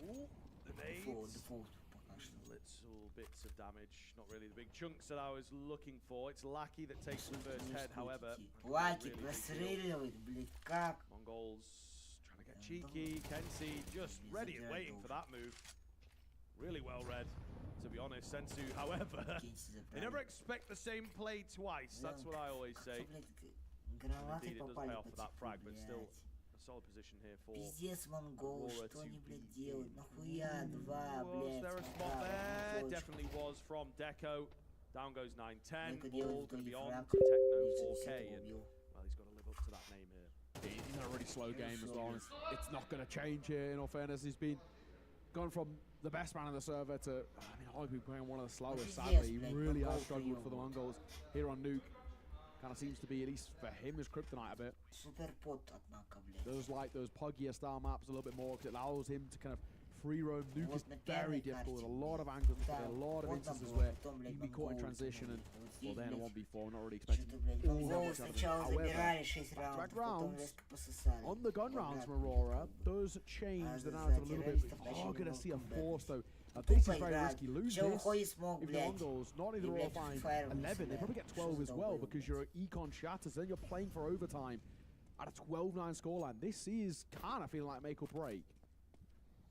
Ooh, the nades. Дефолт пока что. Little bits of damage, not really the big chunks that I was looking for. It's Lackey that takes the first head, however. Лаки really big deal. простреливает, блядь, как? Mongols trying to get cheeky. Kenzie just ready and waiting for that move. Really well read, to be honest. Sensu, however, they never expect the same play twice. That's what I always say. Гранаты Indeed, it does попали pay по off for that frag, but still блядь. a solid position here for Пиздец, монгол, Aurora что to они, блядь, be делают? Нахуя два, Was блядь, there a spot смока, there? точку. Definitely was from Deco. Down goes 9-10. Ну-ка делают All в going to итоге be on фраг. to Techno 210 4K. And, убил. well, he's got to live up to that name here. He's in a really slow game as well. It's not going to change here, in all fairness. He's been gone from the best man on the server to, I mean, arguably playing one of the slowest, sadly. He really has struggled for the Mongols here on Nuke. Kind of seems to be, at least for him, his kryptonite a bit. Суперпот, однако, блядь. Those like those puggier style maps a little bit more because it allows him to kind of free roam. Nuke is very difficult with a lot of angles, a lot of instances where you can be caught in transition and, well, then a 1v4, not really expecting Что-то, блядь, all that монголы much out of him. сначала However, забирали 6 раундов, back-to-back потом rounds, резко пососали. on the gun rounds from Обратно Aurora, перепрыгнули. does change the за narrative a little bit. террористов We are начали going to see a много force, though. Тупо This is very играть. risky. Lose Чё this. уходит смог, If the блядь. Mongols, not only И, the Aurora блядь, find Fire 11, they probably get 12 as well долбоёбы. because your econ shatters. Then you're playing for overtime at a 12-9 scoreline. This is kind of feeling like make or break.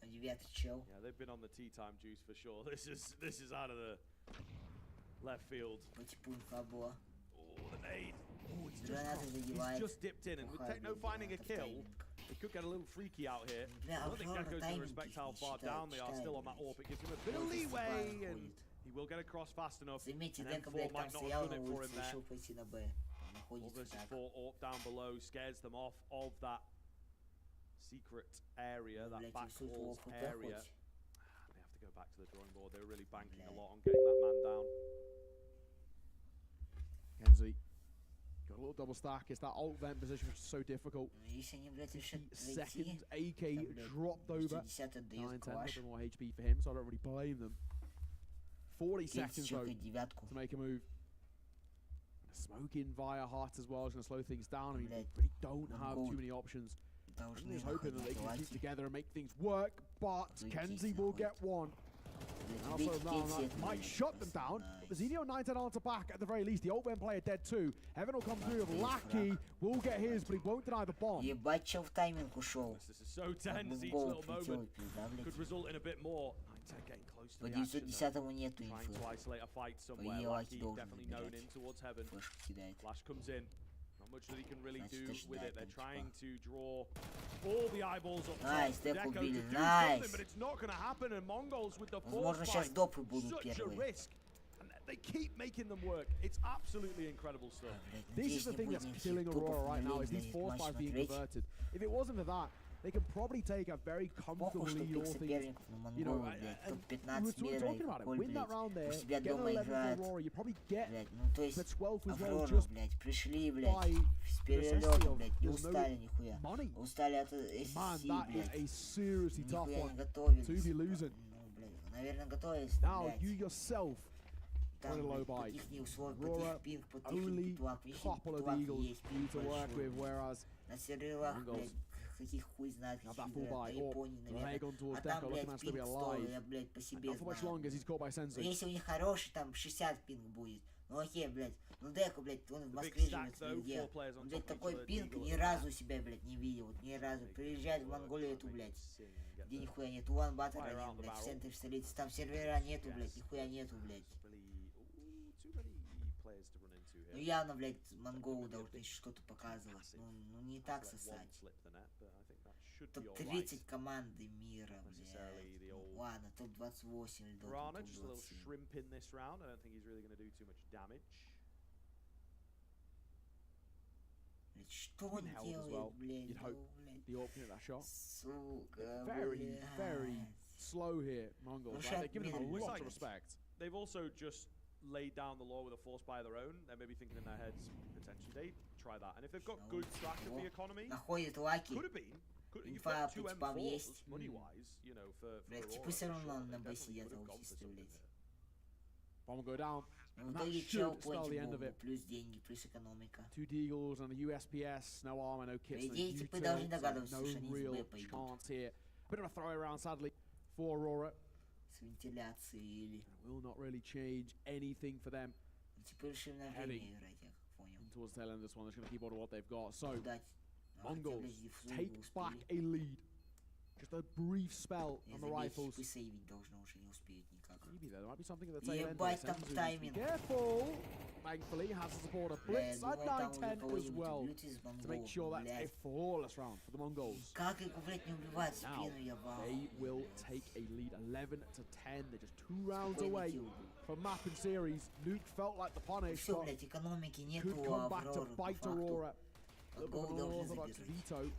А девятый чел. Yeah, they've been on the tea time juice for sure. This is out of the left field. По типу инфа была. Oh, the nade. Oh, Гранаты he's задевает. just dipped in, and with Techno finding a kill, he could get a little freaky out here. Бля, I don't think Аврора Deco's going to тайминг respect их how не far считает, down they are still on that AWP. It gives him a bit of Просто leeway, спайн and ходит. he will get across fast enough. Заметьте, And Дека, M4 блядь, там might not стоял have на done it for улице, him there. решил пойти на Б. All Находится versus так. 4 AWP down below scares them off of that secret area, that Блядь, back и всё walls плохо area. хоть. They have to go back to the drawing board. They were really banking a lot on getting that man down. Kenzie got a little double stack. It's that alt vent position which is so difficult. Если они, блядь, решат 50 войти, seconds, AK там, блядь, dropped over. 60 отдают 9-10, a калаш. bit more HP for him, so I don't really blame them. 40 seconds though чекает девятку. to make a move. Smoking via Heart as well is going to slow things down. I mean, Блядь, they really don't have Монгол too many options. I'm должны just hoping that they находить can keep лаки. together and make things work, but Выйти Kenzie их will находит. get one. Блядь, Also, убейте now Кенси, that это, might блядь, shut them down. nice. But Zenio 9-10 answer back at the very least. The old man player dead too. Heaven will come through with Big Lackey. frag. Will get his, but he won't deny the bomb. Ебать, чел в тайминг ушел. This is so tense. Each Гол little прилетел, moment пизда, блядь. could result in a bit more. 9-10 getting close to По the action. 910-му нету Trying инфы. to isolate a fight somewhere. По Lackey Елаке должен definitely known in забирать. towards Heaven. Флешку кидает. Flash comes in. Not much that he can really Значит, do ждать with it. They're там, trying типа. to draw all the eyeballs up top. Nice, for Deco Deco to убили, do something, nice. but it's not going to happen. And Mongols with the Возможно, force сейчас fight, допы будут such a первые. risk. And they keep making them work. It's absolutely incredible stuff. Блядь, This надеюсь, is the не thing будет that's никаких killing тупых Aurora right now, обновлений is these на этот force матч fights being смотреть. converted. If it wasn't for that, they can probably take a very comfortable Похуй, что lead пик all things. соперников, но You know, монголы, блядь, and топ-15 we were мира, talking и about it. Коль, Win that блядь, round there, у себя get an дома 11 for играют. Aurora, you probably get Блядь, ну то есть the 12 as well, Аврору, just блядь, пришли, by блядь, с перелета, necessity блядь, не of there's no устали нихуя. money. Устали от Man, SC, that is блядь. a seriously tough Нихуя one не to готовились. be losing. Ну, блядь, наверное, готовились, Now, блядь. you yourself Там, on a low блядь, под buy. ихний условия, под Aurora, их пинг, под их only питлак. Их couple of питлак eagles есть for you пинг to work большой. with, whereas На серверах, Mongols блядь, каких хуй знает, have каких that full играют, buy. на Or Японии, leg наверное. on towards А там, Deco, блядь, looking to be пинг 100, alive. я, блядь, по себе Not for much знаю. longer as he's caught by Ну, Sensei. если у них хороший, там 60 пинг будет. Ну окей, блядь. Ну Деку, блядь, он в The big Москве stack, живет, though, везде. 4 players on Он, top блядь, of each такой other. пинг Eagle ни at разу that. себя, блядь, не видел. Вот ни разу. Big Приезжает в work, Монголию trying эту, to make блядь. it sing and get Где the нихуя нет. Уан Баттера fire out нет, the блядь, в barrel. центре столицы. Там сервера нету, блядь, Yes. нихуя нету, блядь. Really, ooh, too many players to run into Ну here. явно, блядь, монголы должны что-то показывать. Ну не так Let one сосать. slip the net, but I think that should be all right. Топ-30 команды мира, Necessarily the блядь. old Ну, ладно, топ-28 или Piranha, just a little топ-27. shrimp in this round. I don't think he's really going to do too much damage. Блядь, что он Held as делает, well. блядь? You'd hope Ну, блядь. the AWP at that shot. Сука, Very, very блядь. slow here, Mongols. Ну, Right? They're giving them a shot lot mid. of respect. They've also just laid down the law with a force buy of their own, they're maybe thinking in their heads, potentially they try that. And if they've got good track of the economy, Находит Лаки. could have been. You've Инфа got по 2 типам M4s есть. money-wise, you know, for Блядь, Aurora, типы все for равно sure. на They Б definitely сидят could have gone for аутисты, something блядь. here. Bomb will go down. Ну, в And that итоге should чел spell the платит end of бомбу, it. плюс деньги, плюс экономика. 2 deagles and a USPS, no armor, no kits, По no идее, типы util, должны so догадываться, no что они из real Б пойдут. chance here. Bit of a throw around, sadly, for Aurora. С вентиляцией или... Will not really change anything for them. Типы решили на время играть, я как понял. And towards the tail end of this one, they're just going to keep on to what they've got. So, Дать. Mongols take back a lead. Just a brief spell on the rifles. Типы сейвить должны уже не успеют никак. Maybe there might be something at the tail end. Ебать, там тайминг. Careful! Thankfully, has to support a blitz at 9-10 as well to make sure that's a flawless round for the Mongols. Как их, блядь, не убивать в Now, спину, ебал. they will take a lead 11-10. They're just 2 rounds away from mapping series. Nuke felt like the punish, Все, but блядь, экономики нету could у come back to Авроры по bite факту. Aurora. A little bit Гол of an должны unorthodox забирать. veto.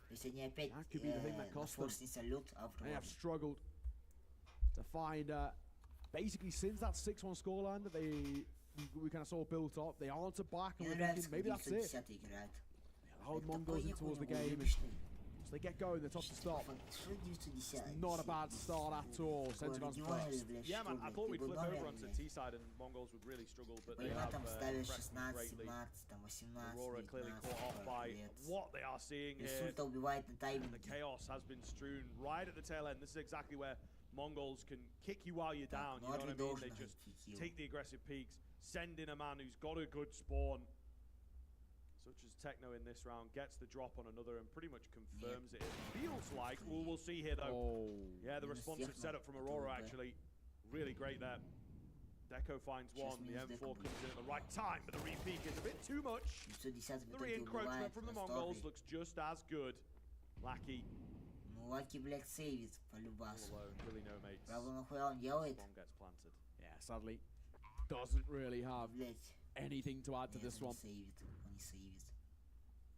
То есть они опять That could be the thing that на cost them. форсный салют They Авроры. have struggled to find, basically since that 6-1 scoreline that we kind of saw built up, they answered back and Мне we're нравится, thinking maybe как that's it. 910 играет. The whole Mongols in towards the game. As they get going, they're tough to stop. Что 910? Not a bad start at all. Centagon's first. Yeah, man, I thought we'd flip over onto the T side and Mongols would really struggle, but they Понимаю, have там ставишь impressed me 16, greatly. 17, там 18, Aurora clearly 19, caught off by what they are seeing here. Инсульта убивает на And the тайминге. chaos has been strewn right at the tail end. This is exactly where Mongols can kick you while you're down. You know what I mean? They just take the aggressive peaks, send in a man who's got a good spawn, such as Techno in this round, gets the drop on another and pretty much confirms it. It feels like, we'll see here though. Yeah, the responsive setup from Aurora actually, really great there. Deco finds one, the M4 comes in at the right time, but the re-peak is a bit too much. 910 The в итоге re-encroachment убивает from the на Mongols 100. looks just as good. Lucky. Ну, Лаки, блядь, сейвит по любасу. All alone, really no mates. Правда, нахуя он делает? Bomb gets planted. Yeah, sadly, doesn't really have Блядь. anything to add to Нет, this он one. не сейвит. Он не сейвит.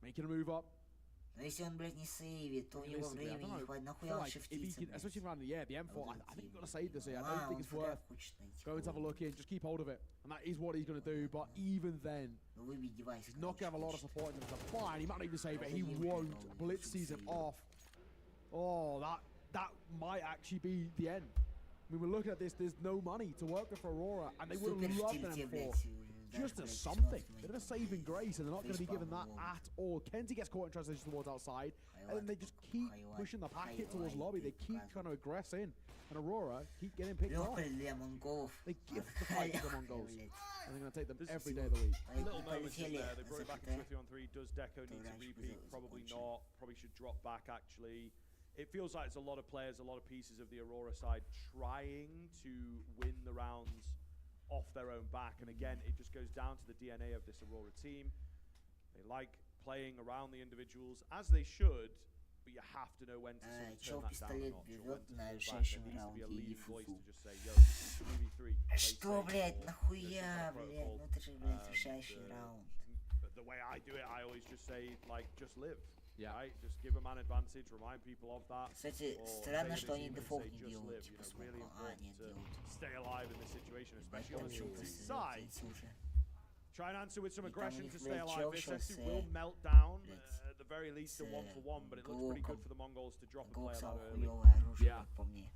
Making a move up. Но если он, блядь, не сейвит, то у него Realistically, I времени don't не know. хватит. I Нахуя feel он like if he шифтится, can, блядь. especially around the M4, I think you've got to save this here. I don't А, think он it's worth ФД хочет найти. going to have a look in. Just keep hold of it. And that is what he's going to do. But even then, Ну, выбей девайс. he's not going to have a lot of support in the fine. He might not even save it. He won't. Blitz sees him off. Oh, that might actually be the end. I mean, we're looking at this. There's no money to work with for Aurora, and they would Супер have loved штиль an тебе, M4. блядь. Just as Даже, блядь, something. 16 Bit of a saving grace, and they're not going to be given that at all. Kenzie gets caught in transition towards outside, and then they just keep pushing the packet towards lobby. They keep trying to aggress in, and Aurora keep getting picked off. Лёгкая для монголов. They gift the fight to the Mongols, Блядь. and they're going to take them every day of the week. Little moments in Полетели there. They brought it back in за 3-on-3. Does Deco need to repeat? Probably not. Probably should drop back, actually. It feels like it's a lot of players, a lot of pieces of the Aurora side trying to win the rounds off their own back. And again, it just goes down to the DNA of this Aurora team. They like playing around the individuals, as they should, but you have to know when to Чел sort of turn that down a пистолет notch, or when берет to на pull back. There решающем needs to be a раунде и leading voice фу-фу. to just say, yo, 3v3. Что, блядь, нахуя, блядь, ну это же, блядь, решающий раунд. The way I do it, I always just say, like, just live. Yeah. Right? Just give a man advantage, remind people of that. Кстати, or странно, say что to the они team and дефолт say, не just делают, live. типа, You know, really сколько? А, important нет, to делают. stay alive in this situation, especially on the Получил T просто side. уже. Try and answer with some И там у aggression них, to stay блядь, alive. чел This шел SC с, will melt down, блядь, at the very least, a с 1-for-1, but it looks pretty good Глоком. for the Mongols to drop a Глок player that самое early. хуёвое оружие, Yeah. как по мне.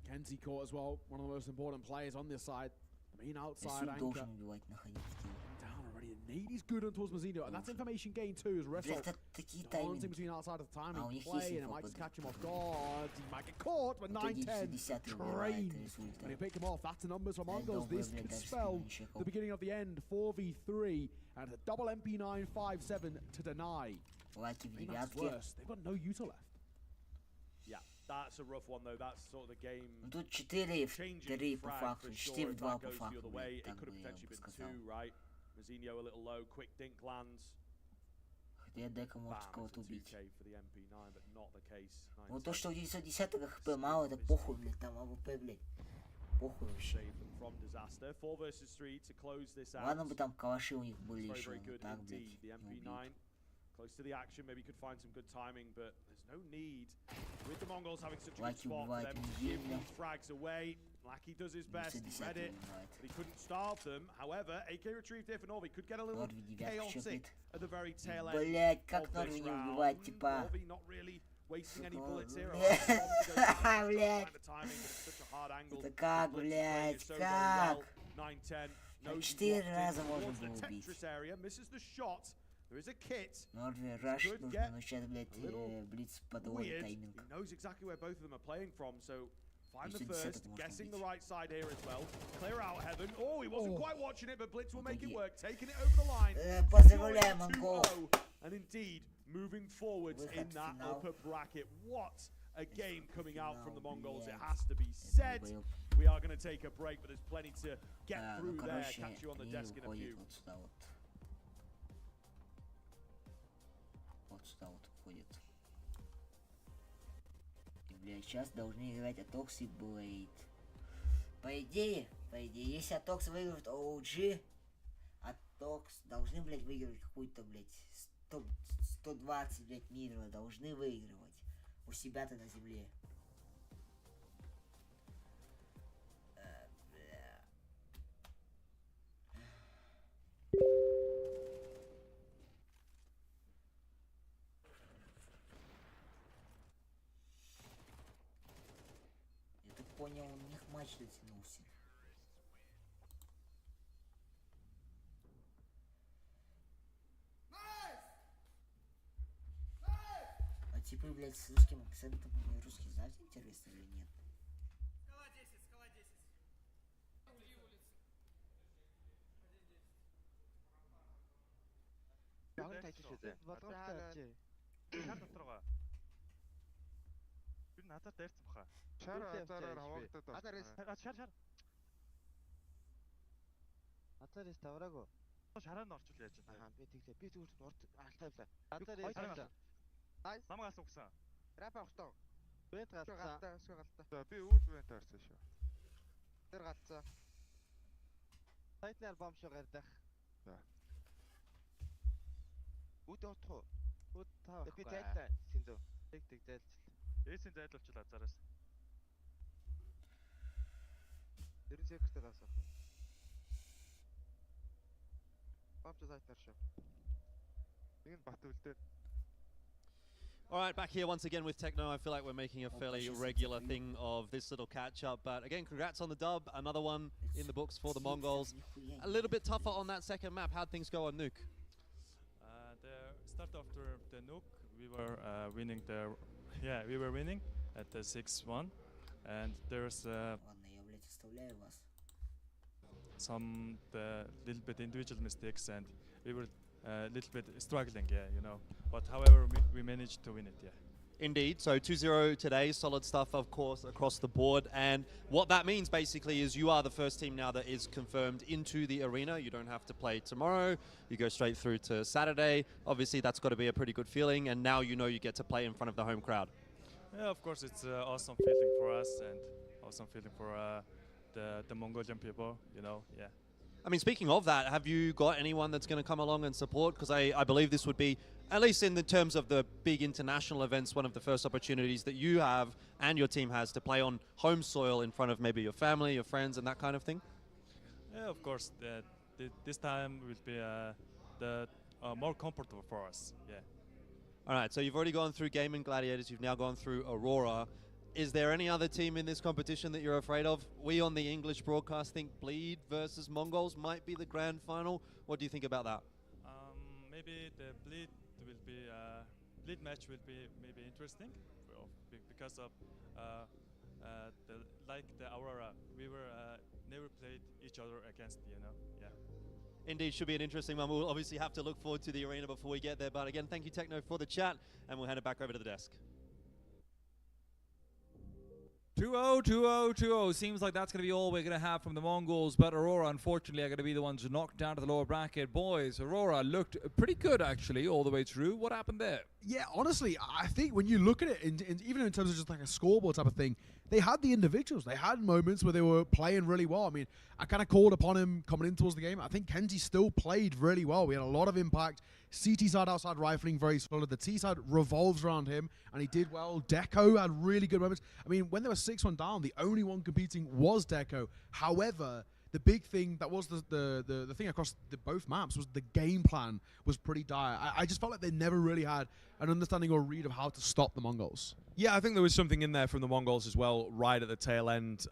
Kenzie caught as well, one of the most important players on this side. The main outside Инсульт anchor. должен убивать, находить в тил. Down already. The nade is good on towards Mazzino, and that's information gain too as Russell. Блядь, это такие Dancing тайминги. between outside of the timing А у них play, есть and it инфа might по just catch him off ДК. guard. He might get caught, but В итоге 9-10 10 убивает trained. инсульта. When he picked him off, that's the numbers for Блядь, Mongols. долго, This блядь, could даже spell спину не чекал. the beginning of the end. 4v3, and a double MP957 to deny. Лаки в I think that's девятке. worse. They've got no util left. Yeah, that's a rough one, though. That's sort of the game. Ну тут 4 в Changing 3 по frag факту, for 4 sure. в If 2 that по goes the факту, other way, блядь, it так could бы have я potentially бы been сказал. 2, right? Mazzino a little low, quick dink lands. Хотя Дека может Bam, кого-то it's a убить. 2K for the MP9, but not the case. Вот то, что у 910 хп мало, это похуй, блядь, там АВП, блядь. Похуй вообще. Save them from disaster. 4 versus 3 to close this out. Ладно бы там калаши у них It's были very, еще, very но good так, indeed. блядь, The не убьют. MP9 close to the action. Maybe could find some good timing, but there's no need with the Mongols having such a good Лаки spot for убивает them to give Мизильно. these frags away. Lackey does his best, he read it, but he couldn't starve them. However, AK retrieved here for Norby. Could get a little chaotic at the very tail end Блять, как of Норви this не round. убивать, типа. Norby not really wasting any bullets here. Блять. Это как, блять, как? 9-10. 4 раза можно было убить. There is a kit. Норви рашить нужно, но сейчас, блять, Блиц подводит тайминг. He knows exactly where both of them are playing from, so find the first, guessing the right side here as well. Clear out Heaven. Oh, he wasn't quite watching it, but Blitz will make it work. Taking it over the line. Поздравляем, Монгол. And indeed, moving forwards in that upper bracket. What a game coming out from the Mongols, it has to be said. We are going to take a break, but there's plenty to get through there. Catch you on the desk in a few. Вот сюда вот входит. И, блядь, сейчас должны играть Атокс и Блейд. По идее, если Атокс выигрывает OG, Атокс должны, блядь, выигрывать какую-то, блядь, 120, блядь, мира. Должны выигрывать. У себя-то на земле. Я так понял, у них матч дотянулся. А типа, блядь, с русским акцентом, русский знать интересно или нет? Скала 10, скала 10. Атарис тавраагүй. Шараа нь орчвол яаж вэ? Би тэглээ. Би зүгээр урд алтайлаа. Атарис. Найс. Самгаас угсан. Рап авахтаа. Бент галцсан. За би үүд бент харсан шүү. Тэр галцсан. Сайтнаар бомшоо гардах. За. Үүд утах. Үүд таа. Би зайлаа. Синдөө. Тэг зайлцал. Эсийн зайлуулчих Лазараас. Дөрөв секундтай гасаа. All right, back here once again with Techno. I feel like we're making a fairly regular thing of this little catch-up. But again, congrats on the dub. Another one in the books for the Mongols. A little bit tougher on that second map. How'd things go on Nuke? The start after the Nuke, we were winning the... Yeah, we were winning at the 6-1. And there's some little bit individual mistakes, and we were a little bit struggling, yeah, you know. But however, we managed to win it, yeah. Indeed. So 2-0 today, solid stuff, of course, across the board. And what that means basically is you are the first team now that is confirmed into the arena. You don't have to play tomorrow. You go straight through to Saturday. Obviously, that's got to be a pretty good feeling. And now you know you get to play in front of the home crowd. Yeah, of course, it's an awesome feeling for us and awesome feeling for the Mongolian people, you know, yeah. I mean, speaking of that, have you got anyone that's going to come along and support? Because I believe this would be, at least in the terms of the big international events, one of the first opportunities that you have and your team has to play on home soil in front of maybe your family, your friends, and that kind of thing? Yeah, of course. This time will be more comfortable for us, yeah. All right, so you've already gone through Gaming Gladiators, you've now gone through Aurora. Is there any other team in this competition that you're afraid of? We on the English broadcast think Bleed versus Mongols might be the grand final. What do you think about that? Maybe the Bleed will be Bleed match will be maybe interesting because of the Aurora. We were never played each other against, you know. Yeah. Indeed, should be an interesting one. We'll obviously have to look forward to the arena before we get there. But again, thank you, Techno, for the chat, and we'll hand it back over to the desk. 2-0, 2-0, 2-0. Seems like that's going to be all we're going to have from the Mongols, but Aurora, unfortunately, are going to be the ones knocked down to the lower bracket. Boys, Aurora looked pretty good, actually, all the way through. What happened there? Yeah, honestly, I think when you look at it, even in terms of just like a scoreboard type of thing, they had the individuals. They had moments where they were playing really well. I mean, I kind of called upon him coming in towards the game. I think Kenzie still played really well. We had a lot of impact. CT side outside rifling, very solid. The T side revolves around him, and he did well. Deco had really good moments. I mean, when they were 6-1 down, the only one competing was Deco. However, the big thing that was the thing across both maps was the game plan was pretty dire. I just felt like they never really had an understanding or read of how to stop the Mongols. Yeah, I think there was something in there from the Mongols as well, right at the tail end.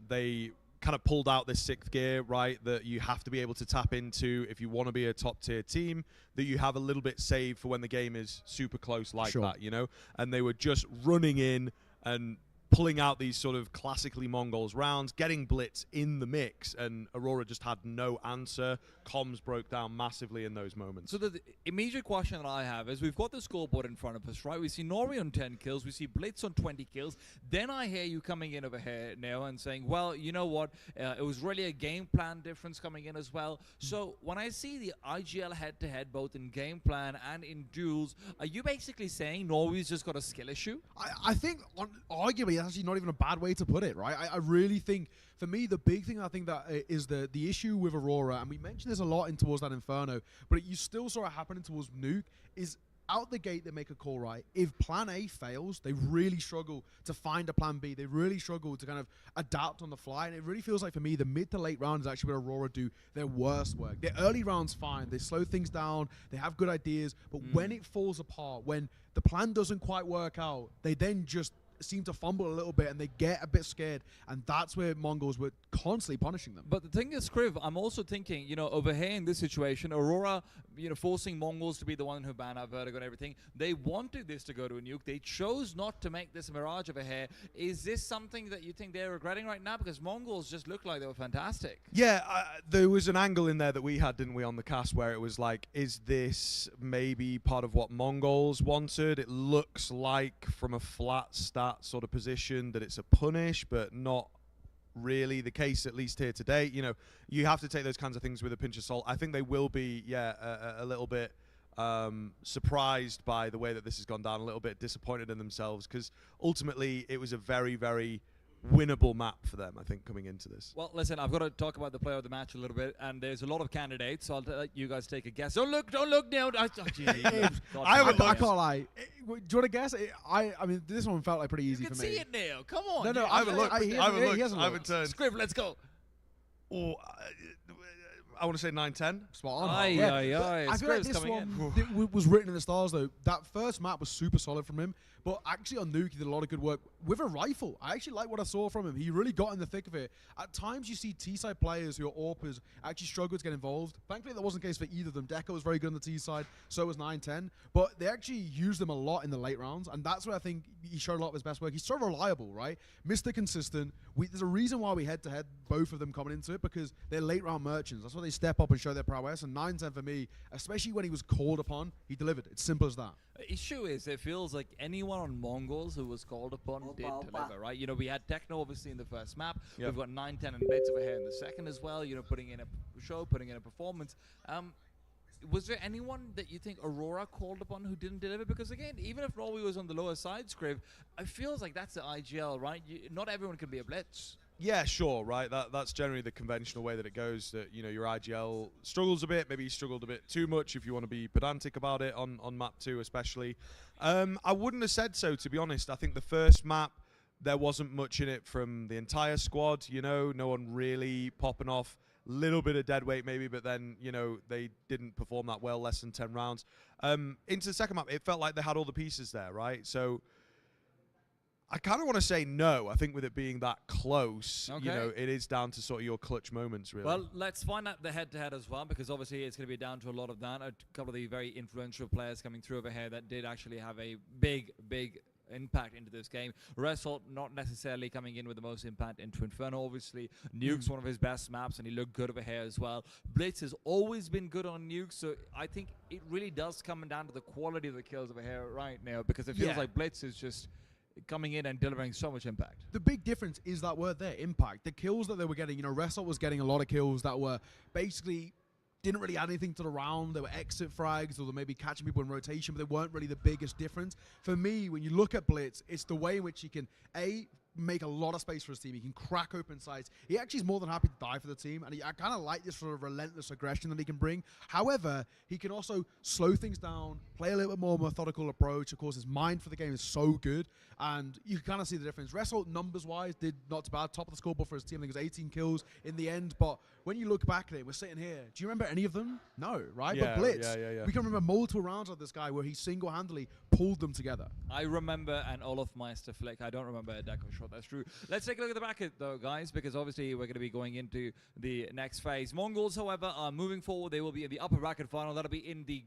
They kind of pulled out this 6th gear, right, that you have to be able to tap into if you want to be a top-tier team, that you have a little bit saved for when the game is super close like that, you know? And they were just running in and pulling out these sort of classically Mongols rounds, getting Blitz in the mix, and Aurora just had no answer. Comms broke down massively in those moments. So the immediate question that I have is, we've got the scoreboard in front of us, right? We see Nori on 10 kills, we see Blitz on 20 kills. Then I hear you coming in over here now and saying, well, you know what? It was really a game plan difference coming in as well. So when I see the IGL head-to-head, both in game plan and in duels, are you basically saying Nori's just got a skill issue? I think, arguably, that's actually not even a bad way to put it, right? I really think, for me, the big thing I think that is the issue with Aurora, and we mentioned this a lot in towards that Inferno, but you still saw it happening towards Nuke, is out the gate they make a call right. If plan A fails, they really struggle to find a plan B. They really struggle to kind of adapt on the fly, and it really feels like, for me, the mid to late round is actually where Aurora do their worst work. Their early rounds fine, they slow things down, they have good ideas, but when it falls apart, when the plan doesn't quite work out, they then just seem to fumble a little bit and they get a bit scared, and that's where Mongols were constantly punishing them. But the thing is, Kriv, I'm also thinking, you know, over here in this situation, Aurora, you know, forcing Mongols to be the one who ban out Vertigo and everything, they wanted this to go to a nuke. They chose not to make this a Mirage over here. Is this something that you think they're regretting right now? Because Mongols just looked like they were fantastic. Yeah, there was an angle in there that we had, didn't we, on the cast, where it was like, is this maybe part of what Mongols wanted? It looks like, from a flat stat sort of position, that it's a punish, but not really the case, at least here today. You know, you have to take those kinds of things with a pinch of salt. I think they will be, a little bit surprised by the way that this has gone down, a little bit disappointed in themselves, because ultimately it was a very, very winnable map for them, I think, coming into this. Well, listen, I've got to talk about the player of the match a little bit, and there's a lot of candidates, so I'll let you guys take a guess. Don't look now. I can't lie. Do you want to guess? I mean, this one felt like pretty easy for me. You can see it now. Come on. No, I haven't looked. I haven't turned. Scriv, let's go. Oh, I want to say 9-10. Spot on. I feel like this one was written in the stars, though. That first map was super solid from him, but actually on Nuke, he did a lot of good work with a rifle. I actually like what I saw from him. He really got in the thick of it. At times, you see T-side players who are AWPers actually struggle to get involved. Thankfully, that wasn't the case for either of them. Deco was very good on the T-side, so was 9-10, but they actually used them a lot in the late rounds, and that's where I think he showed a lot of his best work. He's so reliable, right? Mr. Consistent. There's a reason why we head-to-head, both of them coming into it, because they're late-round merchants. That's why they step up and show their prowess, and 9-10 for me, especially when he was called upon, he delivered. It's simple as that. Issue is, it feels like anyone on Mongols who was called upon did deliver, right? You know, we had Techno obviously in the first map. Yep. We've got 9-10 and Blitz over here in the second as well. You know, putting in a show, putting in a performance. Was there anyone that you think Aurora called upon who didn't deliver? Because again, even if Norway was on the lower side, Scriv, it feels like that's the IGL, right? Not everyone can be a Blitz. Yeah, sure, right. That's generally the conventional way that it goes. That, you know, your IGL struggles a bit. Maybe he struggled a bit too much, if you want to be pedantic about it, on map 2 especially. I wouldn't have said so, to be honest. I think the first map, there wasn't much in it from the entire squad. You know, no one really popping off. Little bit of dead weight maybe, but then, you know, they didn't perform that well, less than 10 rounds. Into the second map, it felt like they had all the pieces there, right? So I kind of want to say no. I think with it being that close, you know, it is down to sort of your clutch moments, really. Well, let's find out the head-to-head as well, because obviously it's going to be down to a lot of that. A couple of the very influential players coming through over here that did actually have a big impact into this game. Result not necessarily coming in with the most impact into Inferno, obviously. Nuke's one of his best maps, and he looked good over here as well. Blitz has always been good on Nuke, so I think it really does come down to the quality of the kills over here right now, because it feels like Blitz is just coming in and delivering so much impact. The big difference is that word there, impact. The kills that they were getting, you know, Result was getting a lot of kills that were basically didn't really add anything to the round. They were exit frags, or they maybe catching people in rotation, but they weren't really the biggest difference. For me, when you look at Blitz, it's the way in which he can, A, make a lot of space for his team. He can crack open sides. He actually is more than happy to die for the team, and I kind of like this sort of relentless aggression that he can bring. However, he can also slow things down, play a little bit more methodical approach. Of course, his mind for the game is so good, and you can kind of see the difference. Wrestle, numbers-wise, did not too bad. Top of the scoreboard for his team. I think it was 18 kills in the end, but when you look back at it, we're sitting here. Do you remember any of them? No, right? Yeah, But Blitz, yeah. we can remember multiple rounds of this guy where he single-handedly pulled them together. I remember an Olaf Meister flick. I don't remember a Deco shot. That's true. Let's take a look at the bracket, though, guys, because obviously we're going to be going into the next phase. Mongols, however, are moving forward. They will be in the upper bracket final. That'll be in the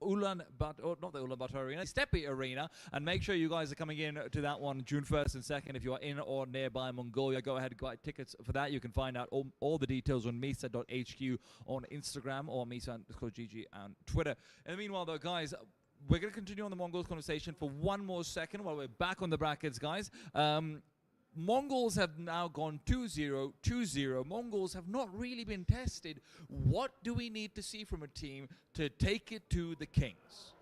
not the Ulaanbaatar Arena, Steppe Arena, and make sure you guys are coming in to that one June 1st and 2nd. If you are in or nearby Mongolia, go ahead and buy tickets for that. You can find out all the details on Mesa.hq on Instagram or Mesa_GG on Twitter. In the meanwhile, though, guys, we're going to continue on the Mongols conversation for one more second while we're back on the brackets, guys. Mongols have now gone 2-0, 2-0. Mongols have not really been tested. What do we need to see from a team to take it to the Kings?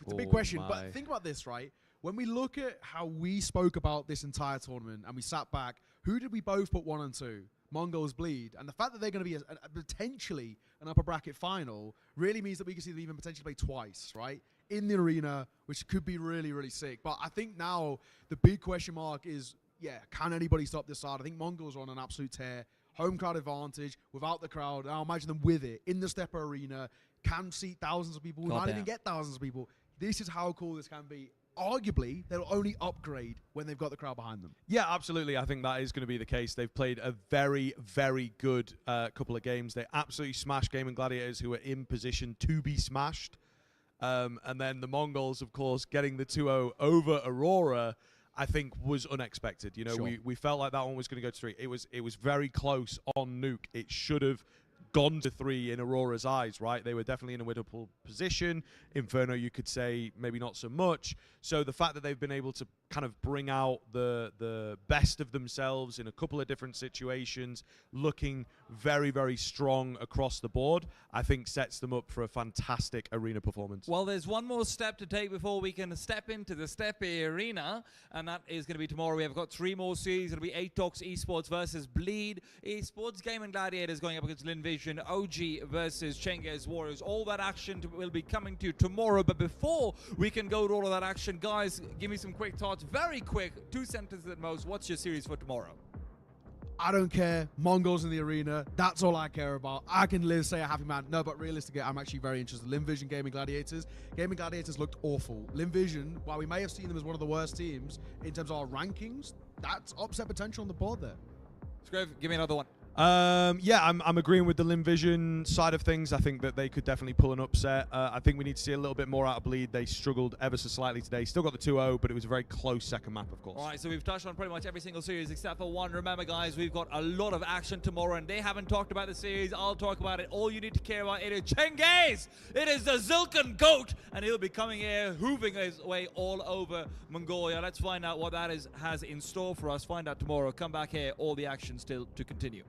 It's a big question, but think about this, right? When we look at how we spoke about this entire tournament and we sat back, who did we both put 1 and 2? Mongols Bleed. And the fact that they're going to be potentially an upper bracket final really means that we can see them even potentially play twice, right? In the arena, which could be really, really sick. But I think now the big question mark is, yeah, can anybody stop this side? I think Mongols are on an absolute tear. Home crowd advantage without the crowd. Now imagine them with it in the Steppe Arena. Can seat thousands of people. We might even get thousands of people. This is how cool this can be. Arguably, they'll only upgrade when they've got the crowd behind them. Yeah, absolutely. I think that is going to be the case. They've played a very, very good couple of games. They absolutely smashed Gaming Gladiators, who were in position to be smashed. And then the Mongols, of course, getting the 2-0 over Aurora, I think was unexpected. You know, we felt like that one was going to go to 3. It was very close on Nuke. It should have gone to 3 in Aurora's eyes, right? They were definitely in a winnable position. Inferno, you could say, maybe not so much. So the fact that they've been able to kind of bring out the best of themselves in a couple of different situations, looking very, very strong across the board, I think sets them up for a fantastic arena performance. Well, there's one more step to take before we can step into the Steppe Arena, and that is going to be tomorrow. We have got 3 more series. It'll be Atox Esports versus Bleed Esports, Gaming Gladiators going up against Linvision, OG versus Chengiz Warriors. All that action will be coming to you tomorrow. But before we can go to all of that action, guys, give me some quick thoughts. Very quick, 2 sentences at most. What's your series for tomorrow? I don't care. Mongols in the arena. That's all I care about. I can say a happy man. No, but realistically, I'm actually very interested. Linvision, Gaming Gladiators. Gaming Gladiators looked awful. Linvision, while we may have seen them as one of the worst teams in terms of our rankings, that's upset potential on the board there. Scrave, give me another one. Yeah, I'm agreeing with the Linvision side of things. I think that they could definitely pull an upset. I think we need to see a little bit more out of Bleed. They struggled ever so slightly today. Still got the 2-0, but it was a very close second map, of course. All right, so we've touched on pretty much every single series except for one. Remember, guys, we've got a lot of action tomorrow, and they haven't talked about the series. I'll talk about it. All you need to care about it is Chengiz. It is the Zilkan goat, and he'll be coming here, hooving his way all over Mongolia. Let's find out what that has in store for us. Find out tomorrow. Come back here. All the action still to continue.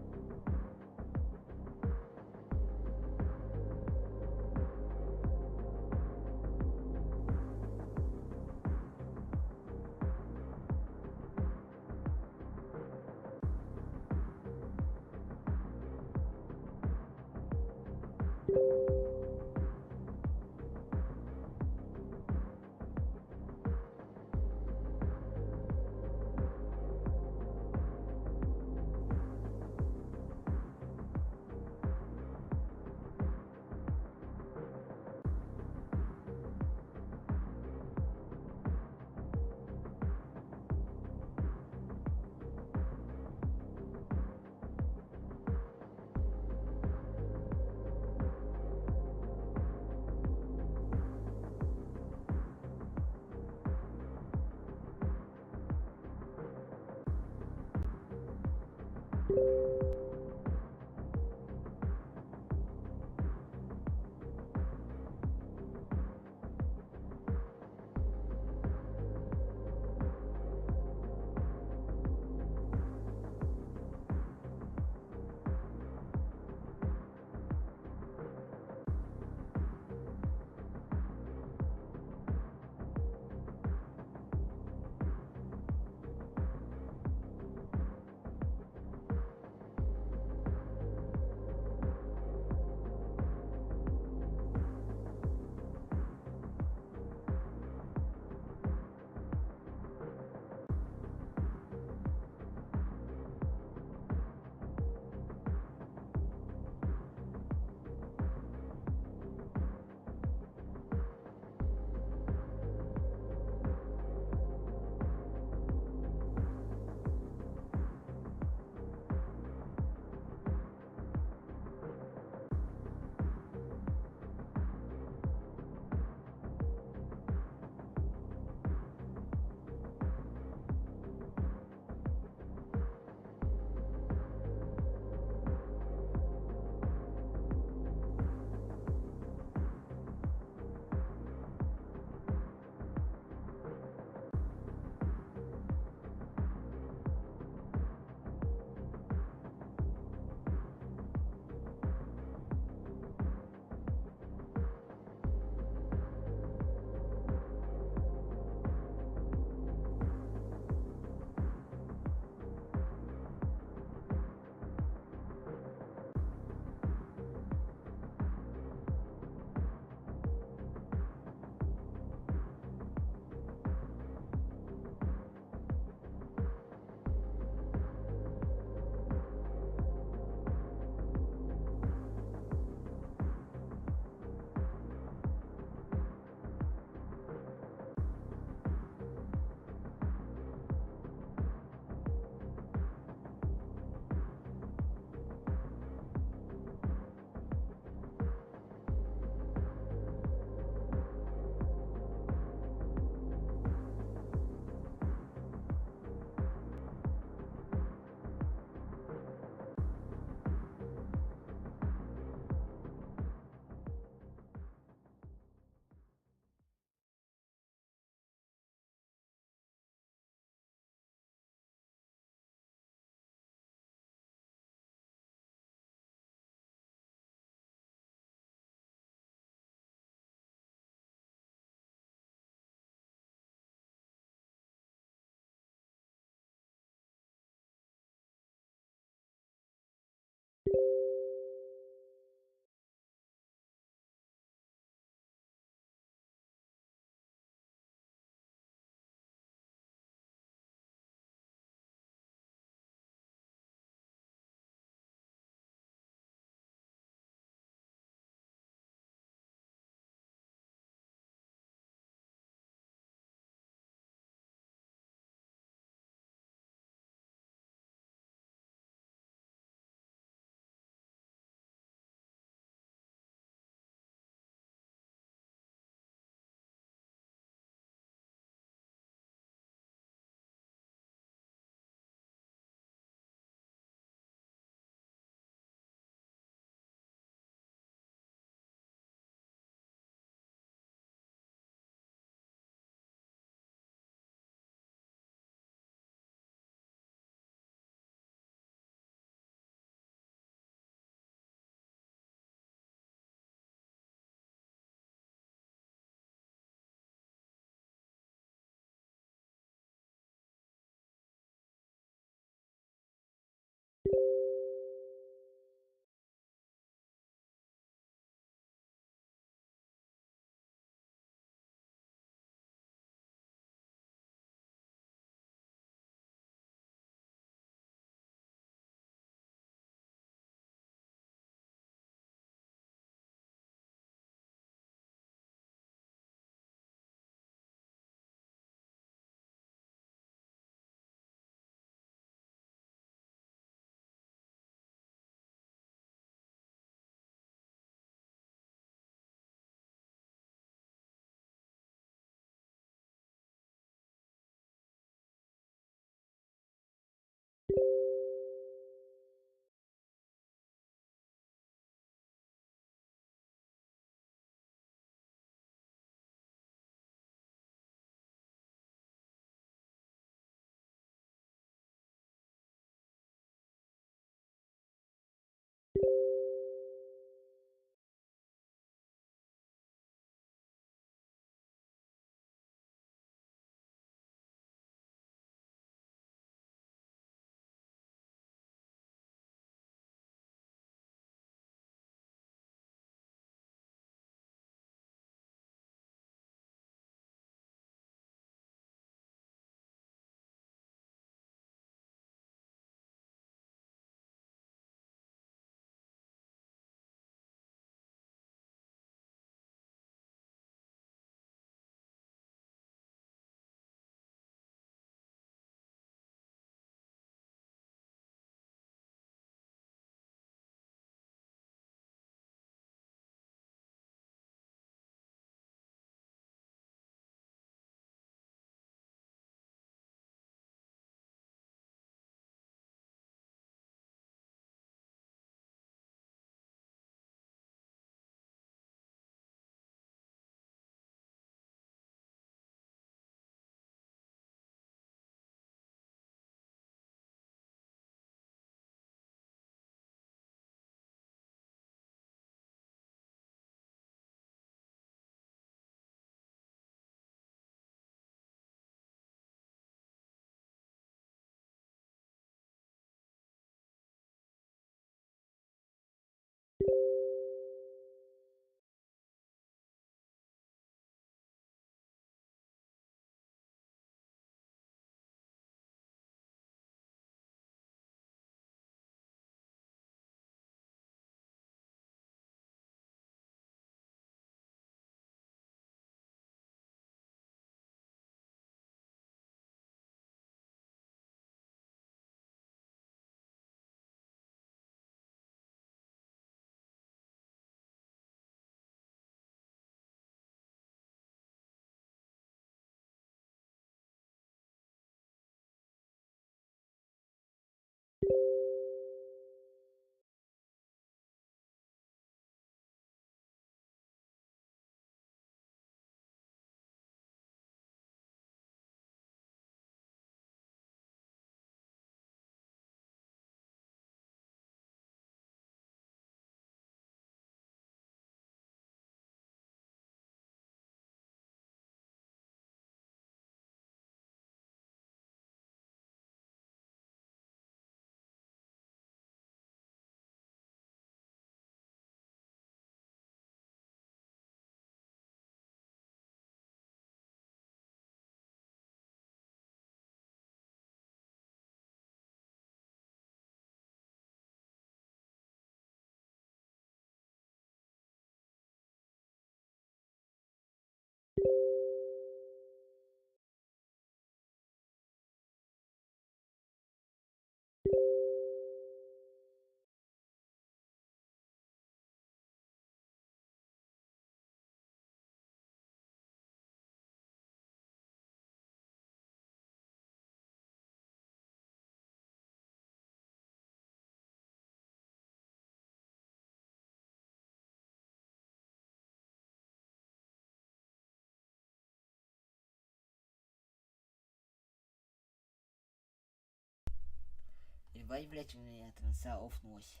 Ебать, блядь, у меня транса офнулась.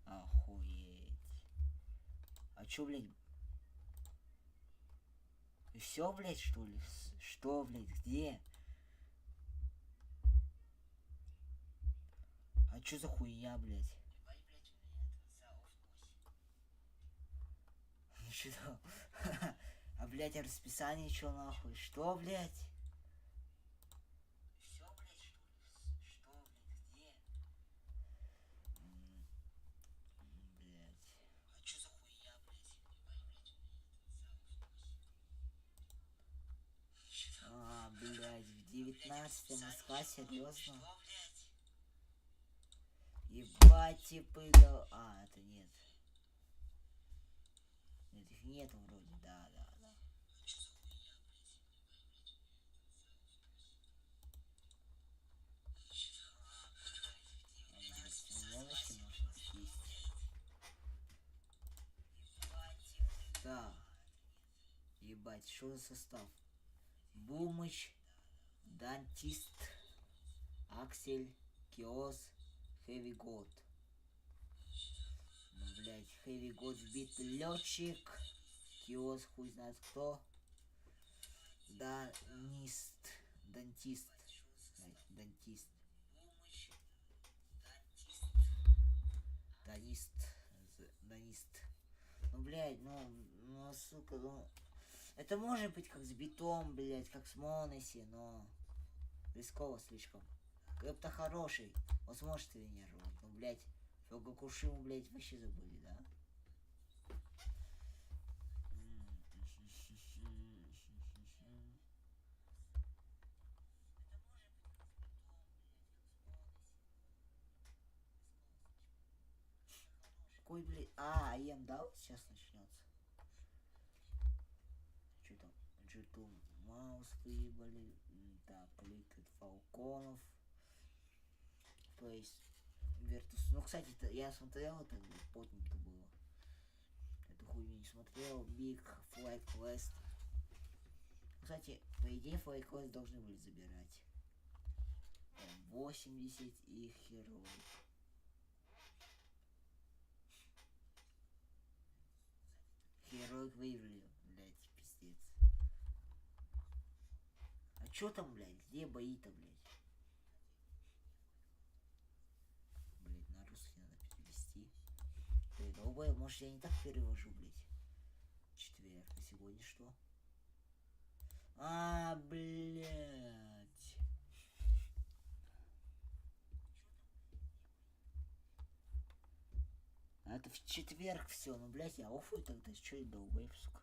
Охуеть. А чё, блядь? И всё, блядь, что ли? Что, блядь, где? А чё за хуйня, блядь? Что? А, блядь, а расписание чё нахуй? Что, блядь? Всё, блядь, что ли? Что, блядь, где? Блядь. А чё за хуйня, блядь? А, блядь, в 19 Москва, серьезно? Ебать, типы, да... А, это нет. Нет, их нету вроде, да. Новости можно съесть. Да. Ебать, что за состав? Бумыч, Дантист, Аксель, Киос, Хэви Год. Ну, блядь, Хэви Год сбит летчик. Киос хуй знает кто. Дантист. Блядь, Дантист. Данист. Ну, блядь, ну, сука, ну... Это может быть как с битом, блядь, как с Моноси, но... Рисково слишком. Крэп-то хороший, он сможет тренировать. Ну, блядь, Фёгакушиму, блядь, вообще забыли, да? Какой, блядь... А, ем, да, вот сейчас начнется. Что там? Джиту Маус выебали. Так, Ликвид Фалконов. Фейс. Вертус. Ну, кстати, я смотрел, это потненько было. Эту хуйню не смотрел. Big Flag Quest. Кстати, по идее, Flag Quest должны были забирать. 80 и Херой. Героик выиграли, блядь, пиздец. А чё там, блядь, где бои-то, блядь? Блядь, на русский надо перевести. Ты долбой, может я не так перевожу, блядь. Четверг, а сегодня что? А, блядь. А это в четверг все, ну, блядь, я офую тогда, чё я долбой, сука.